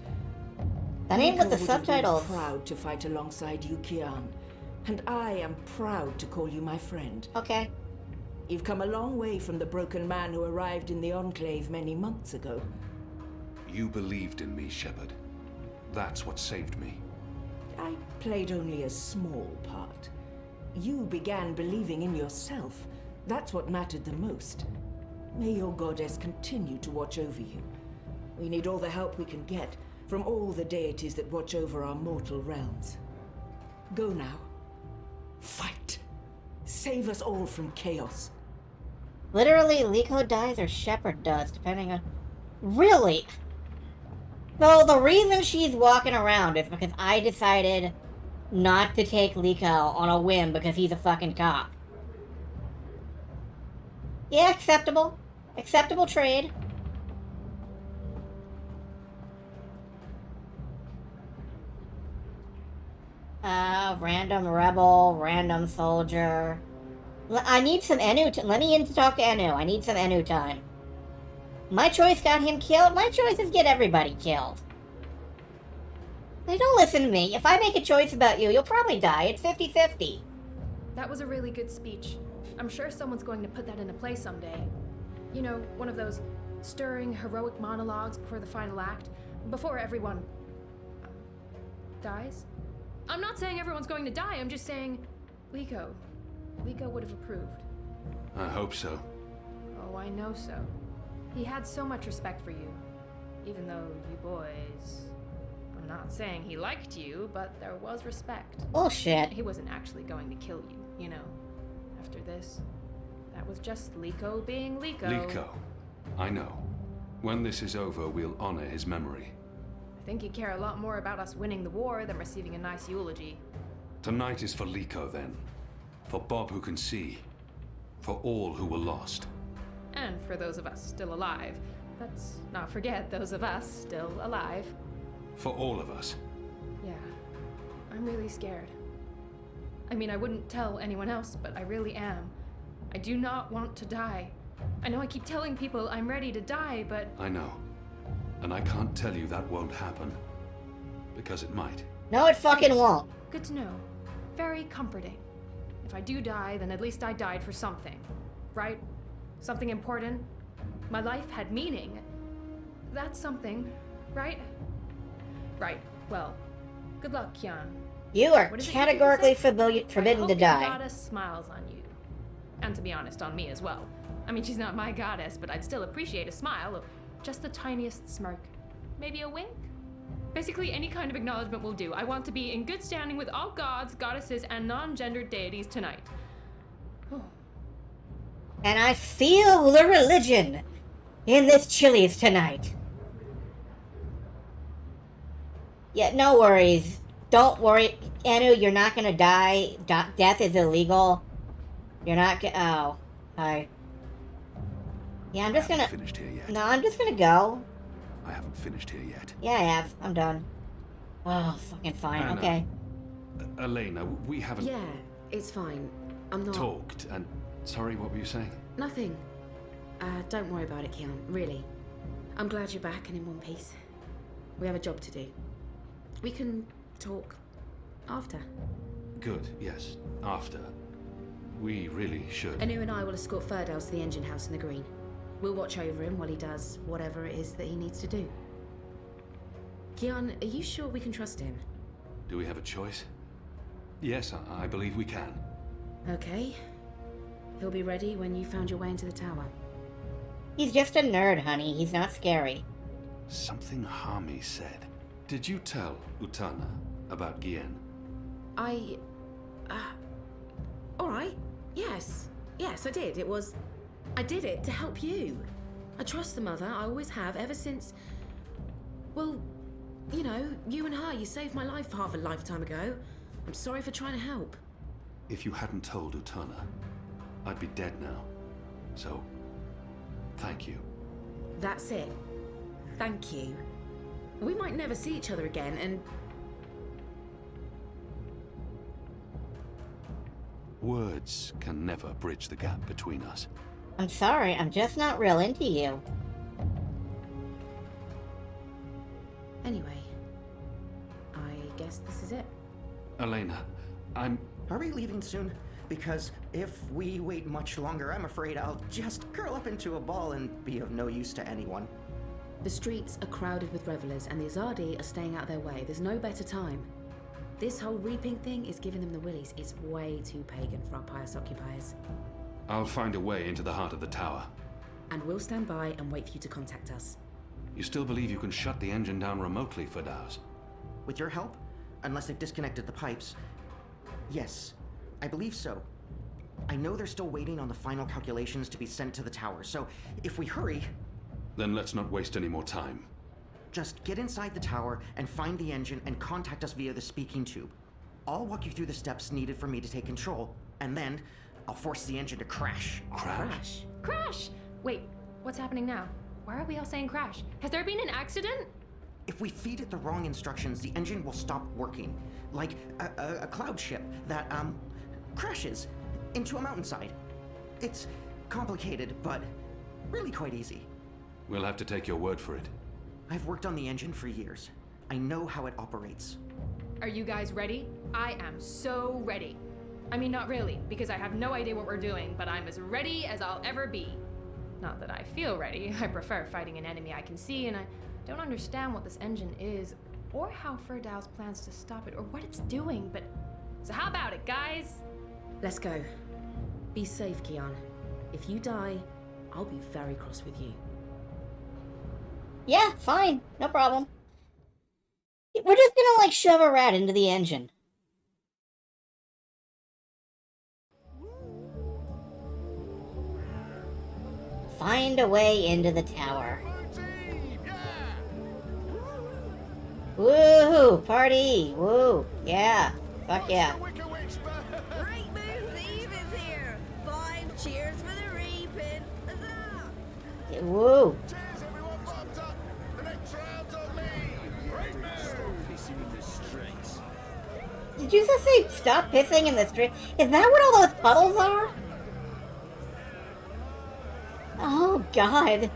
That ain't what the Liko would have been subtitles. proud to fight alongside you, Kian. And I am proud to call you my friend. Okay. You've come a long way from the broken man who arrived in the Enclave many months ago. You believed in me, Shepard. That's what saved me. I played only a small part. You began believing in yourself. That's what mattered the most. May your goddess continue to watch over you. We need all the help we can get from all the deities that watch over our mortal realms. Go now. Fight. Save us all from chaos. Literally, Liko dies or Shepard does, depending on... Really? So the reason she's walking around is because I decided not to take Liko on a whim because he's a fucking cop. Yeah, acceptable. Acceptable trade. Random rebel, random soldier. I need some Enu. Let me in to talk to Enu. I need some Enu time. My choice got him killed. My choice is get everybody killed. They don't listen to me. If I make a choice about you, you'll probably die. It's 50-50. That was a really good speech. I'm sure someone's going to put that into play someday. You know, one of those stirring, heroic monologues before the final act, before everyone... dies? I'm not saying everyone's going to die, I'm just saying... Liko would have approved. I hope so. Oh, I know so. He had so much respect for you. Even though you boys... I'm not saying he liked you, but there was respect. Bullshit. He wasn't actually going to kill you, you know. After this, that was just Liko being Liko. Liko. I know. When this is over, we'll honor his memory. I think you care a lot more about us winning the war than receiving a nice eulogy. Tonight is for Liko, then. For Bob who can see. For all who were lost. And for those of us still alive. Let's not forget those of us still alive. For all of us. Yeah. I'm really scared. I mean, I wouldn't tell anyone else, but I really am. I do not want to die. I know I keep telling people I'm ready to die, but... I know. And I can't tell you that won't happen. Because it might. No, it fucking won't. Good to know. Very comforting. If I do die, then at least I died for something. Right? Something important. My life had meaning. That's something, right? Right. Well, good luck, Kian. You are What is it categorically forbidden I to hope die. your goddess smiles on you. And to be honest, on me as well. I mean, she's not my goddess, but I'd still appreciate a smile, or just the tiniest smirk. Maybe a wink? Basically, any kind of acknowledgement will do. I want to be in good standing with all gods, goddesses, and non-gendered deities tonight. And I feel the religion in this Chili's tonight. Yeah, no worries. Don't worry. Anu, you're not gonna die. Death is illegal. You're not gonna... Oh. Hi. Yeah, I'm just gonna... Finished here yet. No, I'm just gonna go. I haven't finished here yet. Yeah, I have. I'm done. Oh, fucking fine. Anna. Okay. Elena, we haven't... Yeah, it's fine. I'm not... talked, and... Sorry, what were you saying? Nothing. Don't worry about it, Keon. Really. I'm glad you're back and in one piece. We have a job to do. We can talk after. Good, yes. After. We really should. Anu and I will escort Ferdows to the engine house in the green. We'll watch over him while he does whatever it is that he needs to do. Kian, are you sure we can trust him? Do we have a choice? Yes, I believe we can. Okay. He'll be ready when you found your way into the tower. He's just a nerd, honey. He's not scary. Something Hami said. Did you tell Utana about Gien? Alright. Yes. Yes, I did. I did it to help you. I trust the mother. I always have, ever since... Well, you know, you and her. You saved my life half a lifetime ago. I'm sorry for trying to help. If you hadn't told Utana, I'd be dead now. So, thank you. That's it. Thank you. We might never see each other again, and... Words can never bridge the gap between us. I'm sorry, I'm just not real into you. Anyway, I guess this is it. Elena, Are we leaving soon? Because if we wait much longer, I'm afraid I'll just curl up into a ball and be of no use to anyone. The streets are crowded with revelers, and the Azadi are staying out their way. There's no better time. This whole reaping thing is giving them the willies. It's way too pagan for our pious occupiers. I'll find a way into the heart of the tower. And we'll stand by and wait for you to contact us. You still believe you can shut the engine down remotely, Ferdows? With your help? Unless they've disconnected the pipes. Yes, I believe so. I know they're still waiting on the final calculations to be sent to the tower, so if we hurry... Then let's not waste any more time. Just get inside the tower and find the engine and contact us via the speaking tube. I'll walk you through the steps needed for me to take control, and then I'll force the engine to crash. Crash? Crash! Wait, what's happening now? Why are we all saying crash? Has there been an accident? If we feed it the wrong instructions, the engine will stop working. Like a cloud ship that, crashes into a mountainside. It's complicated, but really quite easy. We'll have to take your word for it. I've worked on the engine for years. I know how it operates. Are you guys ready? I am so ready. I mean, not really, because I have no idea what we're doing, but I'm as ready as I'll ever be. Not that I feel ready. I prefer fighting an enemy I can see, and I don't understand what this engine is, or how Ferdows plans to stop it, or what it's doing, but... So how about it, guys? Let's go. Be safe, Kian. If you die, I'll be very cross with you. Yeah, fine. No problem. We're just gonna, like, shove a rat into the engine. Find a way into the tower. Woohoo! Party! Woo! Yeah! Fuck yeah! Great Moon's Eve is here! 5 cheers for the reaping! Huzzah! Woo! Did you just say stop pissing in the street? Is that what all those puddles are? Oh god.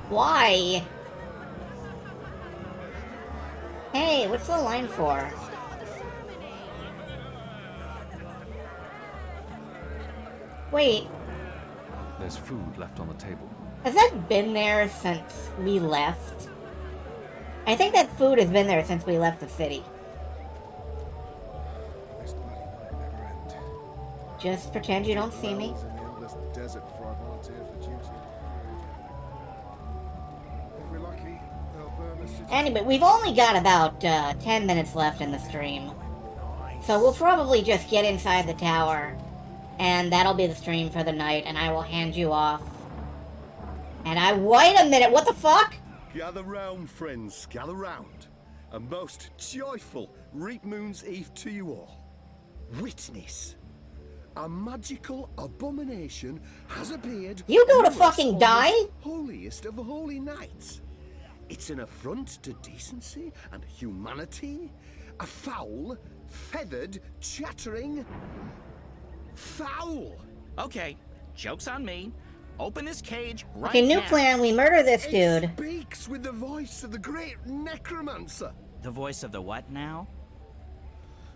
Why? Hey, what's the line for? Wait, There's food left on the table. has that been there since we left? I think that food has been there since we left the city. This bloody night never end. Just pretend you don't see me. In the endless desert before I volunteer for duty. If we're lucky, they'll burn the city. Anyway, we've only got about 10 minutes left in the stream. So we'll probably just get inside the tower. And that'll be the stream for the night, and I will hand you off. And wait a minute, what the fuck? Gather round, friends, gather round. A most joyful Reap Moon's Eve to you all. Witness. A magical abomination has appeared. You go to among us fucking on die? this holiest of holy nights. It's an affront to decency and humanity. A foul, feathered, chattering... fowl! Okay, joke's on me. Open this cage right Okay, new now. plan. We murder this dude. It speaks with the voice of the great necromancer. The voice of the what now?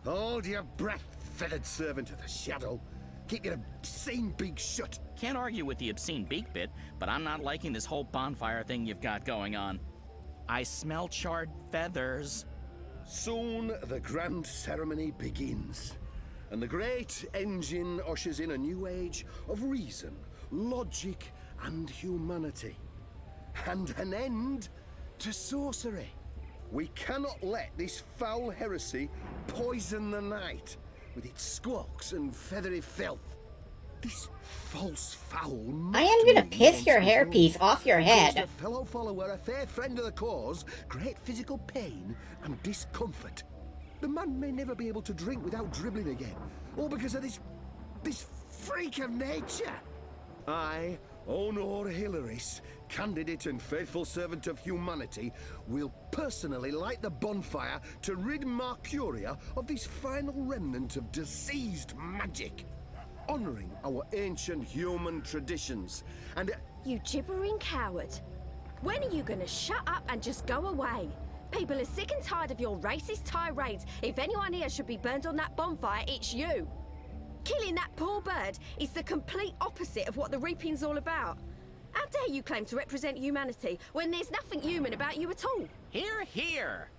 Hold your breath, feathered servant of the shadow. Keep your obscene beak shut. Can't argue with the obscene beak bit, but I'm not liking this whole bonfire thing you've got going on. I smell charred feathers. Soon the grand ceremony begins, and the great engine ushers in a new age of reason, logic, and humanity, and an end to sorcery. We cannot let this foul heresy poison the night with its squawks and feathery filth. This false foul. I am gonna piss your hairpiece off your head. A fellow follower, a fair friend of the cause, great physical pain and discomfort. The man may never be able to drink without dribbling again, all because of this freak of nature. I, Honor Hilaris, candidate and faithful servant of humanity, will personally light the bonfire to rid Mercuria of this final remnant of diseased magic, honoring our ancient human traditions and... You gibbering coward. When are you gonna shut up and just go away? People are sick and tired of your racist tirades. If anyone here should be burned on that bonfire, it's you. Killing that poor bird is the complete opposite of what the reaping's all about. How dare you claim to represent humanity when there's nothing human about you at all? Hear, hear.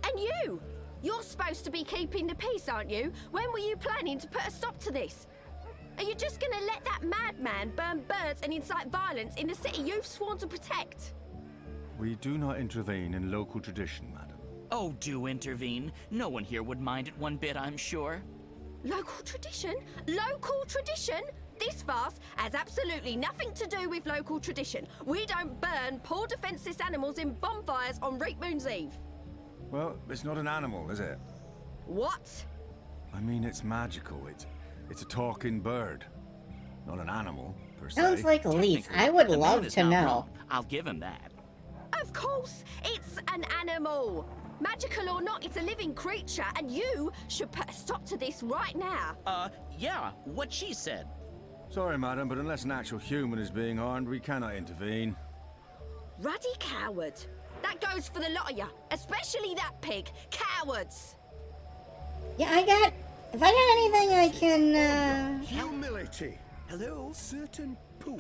And you! You're supposed to be keeping the peace, aren't you? When were you planning to put a stop to this? Are you just gonna let that madman burn birds and incite violence in the city you've sworn to protect? We do not intervene in local tradition, madam. Oh, do intervene. No one here would mind it one bit, I'm sure. Local tradition? Local tradition? This farce has absolutely nothing to do with local tradition. We don't burn poor defenseless animals in bonfires on Reap Moon's Eve. Well, it's not an animal, is it? What? I mean, it's magical. It's a talking bird. Not an animal, per se. Sounds like a leaf. I would The man love is to not know. wrong. I'll give him that. Of course, it's an animal. Magical or not, it's a living creature, and you should put a stop to this right now. Yeah, what she said. Sorry, madam, but unless an actual human is being harmed, we cannot intervene. Ruddy coward. That goes for the lot of you, especially that pig. Cowards. Yeah, if I got anything I can, Humility. Hello? Certain poor.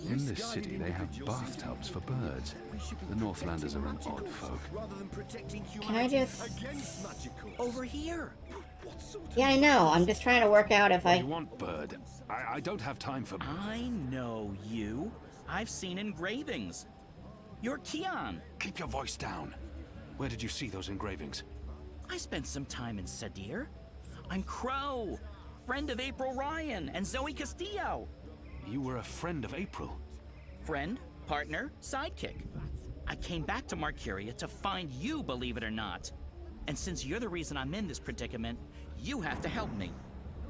In this city, they have bathtubs for birds. The Northlanders are an odd folk. Can I just... Over here. Yeah, I know. I'm just trying to work out if What I... do you want, bird? I don't have time for... I know you. I've seen engravings. You're Keon. Keep your voice down. Where did you see those engravings? I spent some time in Sadir. I'm Crow, friend of April Ryan and Zoe Castillo. You were a friend of April? Friend, partner, sidekick. I came back to Mercuria to find you, believe it or not. And since you're the reason I'm in this predicament, you have to help me.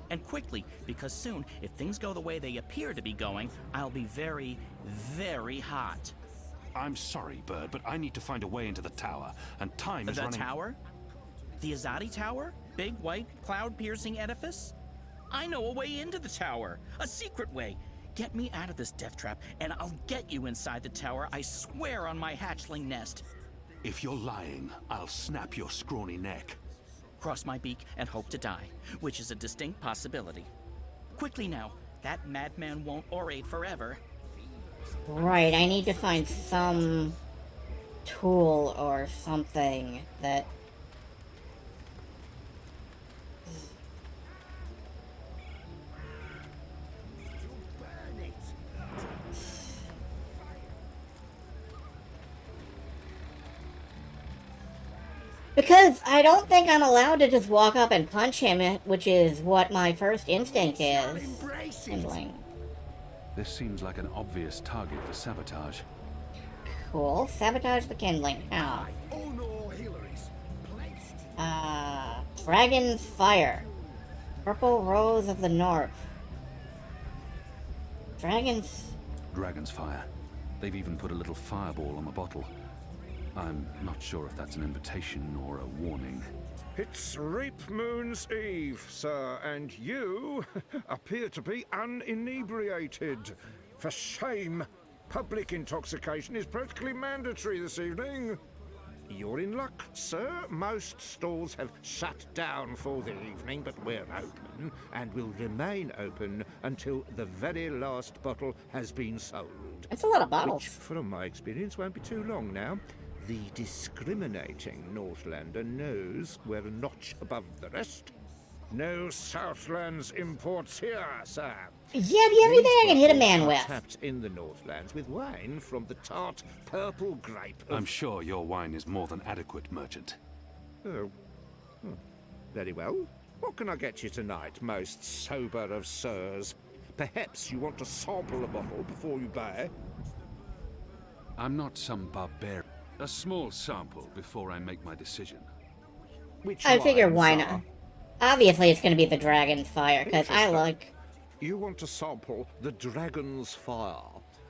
And quickly, because soon, if things go the way they appear to be going, I'll be very, very hot. I'm sorry, Bird, but I need to find a way into the tower, and time is running... The tower? The Azadi Tower? Big, white, cloud-piercing edifice? I know a way into the tower. A secret way. Get me out of this death trap, and I'll get you inside the tower, I swear on my hatchling nest. If you're lying, I'll snap your scrawny neck. Cross my beak and hope to die, which is a distinct possibility. Quickly now, that madman won't orate forever. Right, I need to find some tool or something that... Because I don't think I'm allowed to just walk up and punch him, which is what my first instinct is. Kindling. This seems like an obvious target for sabotage. Cool. Sabotage the kindling. How? Dragon's Fire. Purple Rose of the North. Dragon's Fire. They've even put a little fireball on the bottle. I'm not sure if that's an invitation or a warning. It's Reap Moon's Eve, sir, and you appear to be uninebriated. For shame! Public intoxication is practically mandatory this evening. You're in luck, sir. Most stores have shut down for the evening, but we're open and will remain open until the very last bottle has been sold. That's a lot of bottles. Which, from my experience, won't be too long now. The discriminating Northlander knows we're a notch above the rest. No Southlands imports here, sir. Yeah, the only thing I can hit a man with. Tapped in the Northlands with wine from the tart purple grape. I'm sure your wine is more than adequate, merchant. Oh. Very well. What can I get you tonight, most sober of sirs? Perhaps you want to sample a bottle before you buy? I'm not some barbarian. A small sample before I make my decision. Which I figure why wine, not? Obviously, it's going to be the Dragon's Fire, because I like... You want to sample the Dragon's Fire,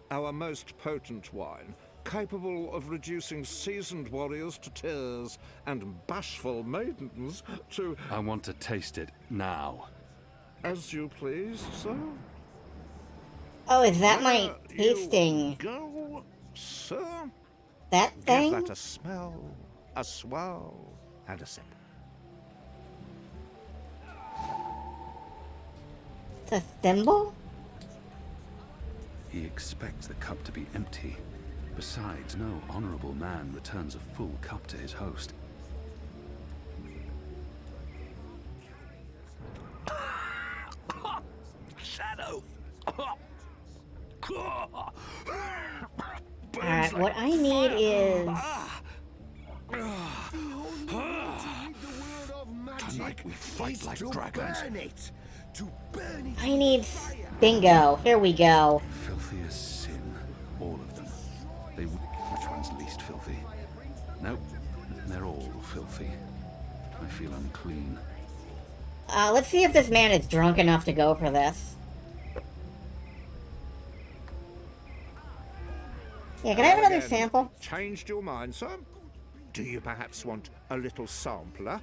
our most potent wine, capable of reducing seasoned warriors to tears and bashful maidens to... I want to taste it now. As you please, sir. Oh, is that my tasting? Go, sir. That thing? Give that a smell, a swirl, and a sip. It's a thimble? He expects the cup to be empty. Besides, no honorable man returns a full cup to his host. Shadow! Alright, what I need is... Tonight we fight like dragons. I need... Bingo. Here we go. Filthy as sin. All of them. Which one's least filthy? Nope. They're all filthy. I feel unclean. Let's see if this man is drunk enough to go for this. Yeah, can I have another sample? Changed your mind, sir? Do you perhaps want a little sampler?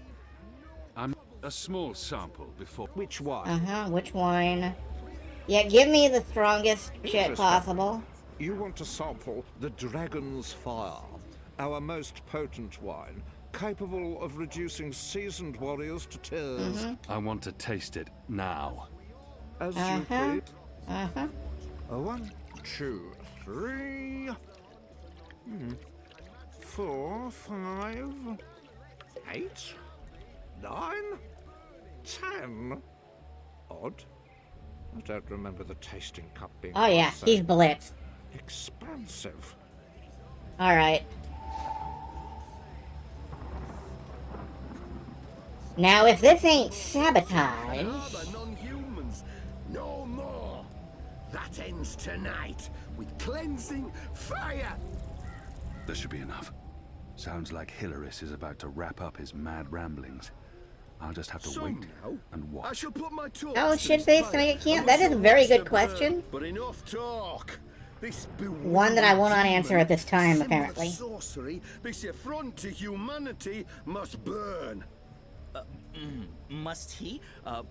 I'm a small sample before. Which wine? Uh-huh, which wine? Yeah, give me the strongest shit possible. You want to sample the Dragon's Fire, our most potent wine, capable of reducing seasoned warriors to tears. I want to taste it now. As you please. Uh-huh. 1, 2, 3, 4, 5, 8, 9, 10. Odd. I don't remember the tasting cup being... Oh yeah, so he's blitzed. expansive. Alright. Now, if this ain't sabotage... non-humans. No more. That ends tonight with cleansing fire. This should be enough. Sounds like Hilaris is about to wrap up his mad ramblings. I'll just have to wait and watch. I shall put my torch Oh, to shit this face, fire can I get camp? and That is a shall very watch good them question. burn. But enough talk. This One that I will not answer at this time, symbol of apparently. sorcery, this affront to humanity must burn. Must he?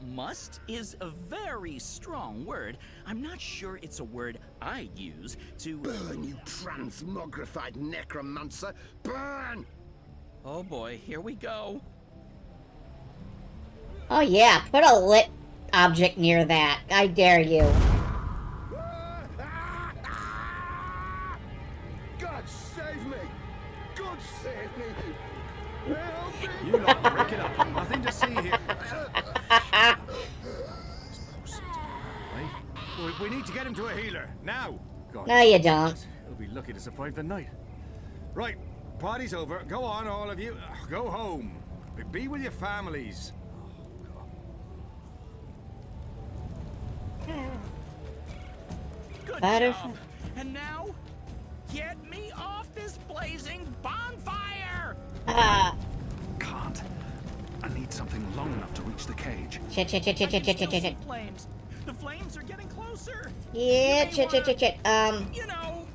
Must is a very strong word. I'm not sure it's a word I use to... Burn, you transmogrified necromancer! Burn! Oh boy, here we go. Oh yeah, put a lit object near that. I dare you. God save me! God save me! Help me! You lot break it up. Nothing to see here. We need to get him to a healer now. God, No, you don't. He'll be lucky to survive the night. Right, party's over. Go on, all of you. Go home. Be with your families. Good Better job. And now, get me off this blazing bonfire! Can't. I need something long enough to reach the cage. Shit. Flames. The flames are getting closer. Yeah, shit. You know,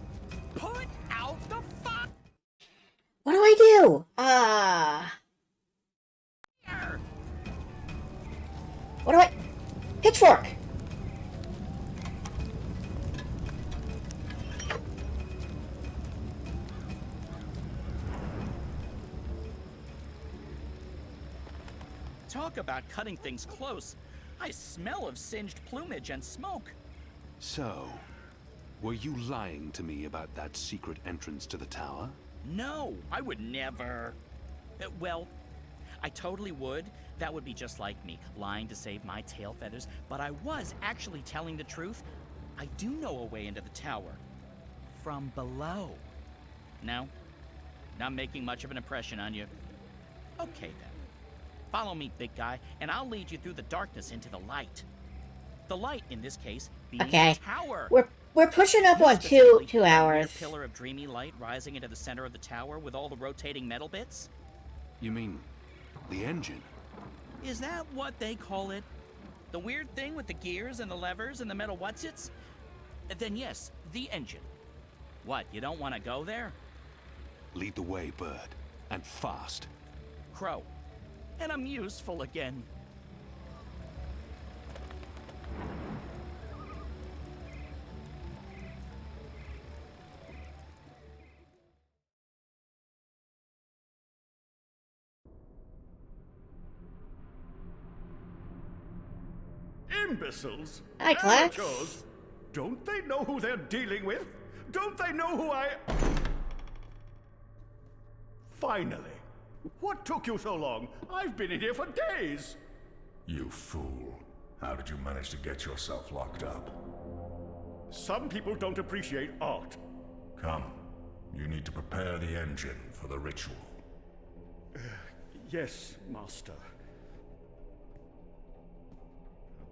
put out the fire. What do I do? What do I... Pitchfork! Talk about cutting things close. I smell of singed plumage and smoke. So, were you lying to me about that secret entrance to the tower? No, I would never. Well, I totally would. That would be just like me, lying to save my tail feathers. But I was actually telling the truth. I do know a way into the tower. From below. No? Not making much of an impression on you. Okay then. Follow me, big guy, and I'll lead you through the darkness into the light. The light, in this case, being Okay. the tower. We're pushing up on two hours. A pillar of dreamy light rising into the center of the tower with all the rotating metal bits? You mean the engine? Is that what they call it? The weird thing with the gears and the levers and the metal whatsits? Then yes, the engine. What, you don't want to go there? Lead the way, Bird. And fast. Crow. And I'm useful again. Imbeciles! Hi, Clark. Amateurs! Don't they know who they're dealing with? Don't they know who I... Finally! What took you so long? I've been in here for days! You fool. How did you manage to get yourself locked up? Some people don't appreciate art. Come. You need to prepare the engine for the ritual. Yes, Master.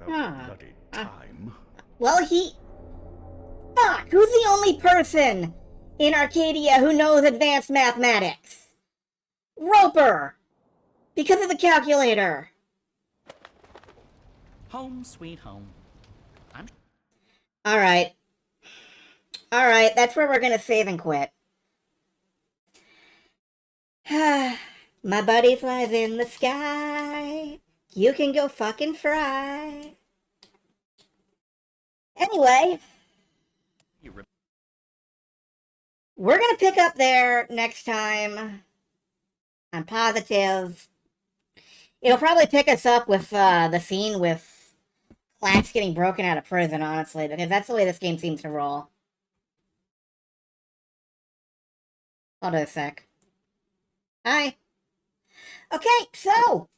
About bloody time. Well, Fuck! Who's the only person in Arcadia who knows advanced mathematics? Roper! Because of the calculator. Home sweet home. Alright. Alright, that's where we're gonna save and quit. My buddy flies in the sky. You can go fucking fry. Anyway. We're gonna pick up there next time. I'm positive. It'll probably pick us up with the scene with Clax getting broken out of prison, honestly, because that's the way this game seems to roll. Hold on a sec. Hi. Okay, so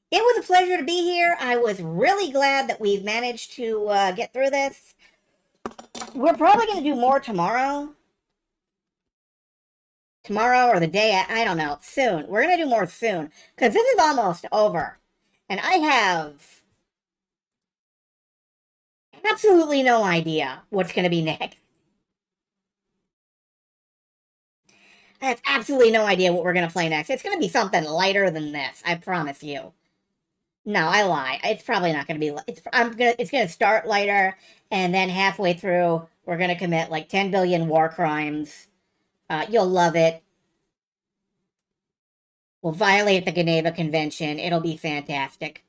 it was a pleasure to be here. I was really glad that we've managed to get through this. We're probably going to do more tomorrow. Tomorrow or the day, I don't know, soon. We're going to do more soon, because this is almost over. And I have absolutely no idea what's going to be next. I have absolutely no idea what we're going to play next. It's going to be something lighter than this, I promise you. No, I lie. It's probably not going to be... It's going to start lighter, and then halfway through, we're going to commit like 10 billion war crimes. You'll love it. We'll violate the Geneva Convention. It'll be fantastic.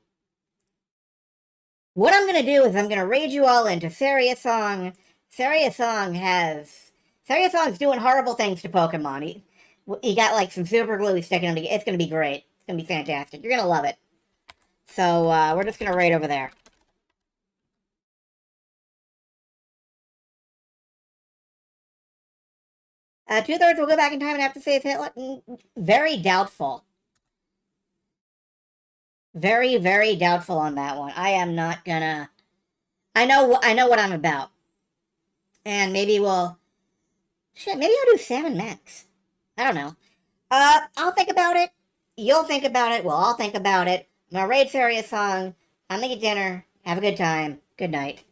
What I'm going to do is I'm going to raid you all into Saria Song. Saria Song's doing horrible things to Pokemon. He got like some super glue he's sticking them together. It's going to be great. It's going to be fantastic. You're going to love it. So, we're just going to raid over there. Two-thirds will go back in time and have to save Hitler. Very doubtful. Very, very doubtful on that one. I am not gonna... I know what I'm about. And maybe we'll... Shit, maybe I'll do Sam and Max. I don't know. I'll think about it. You'll think about it. We'll all think about it. I'm gonna raid Saria Song. I'm gonna get dinner. Have a good time. Good night.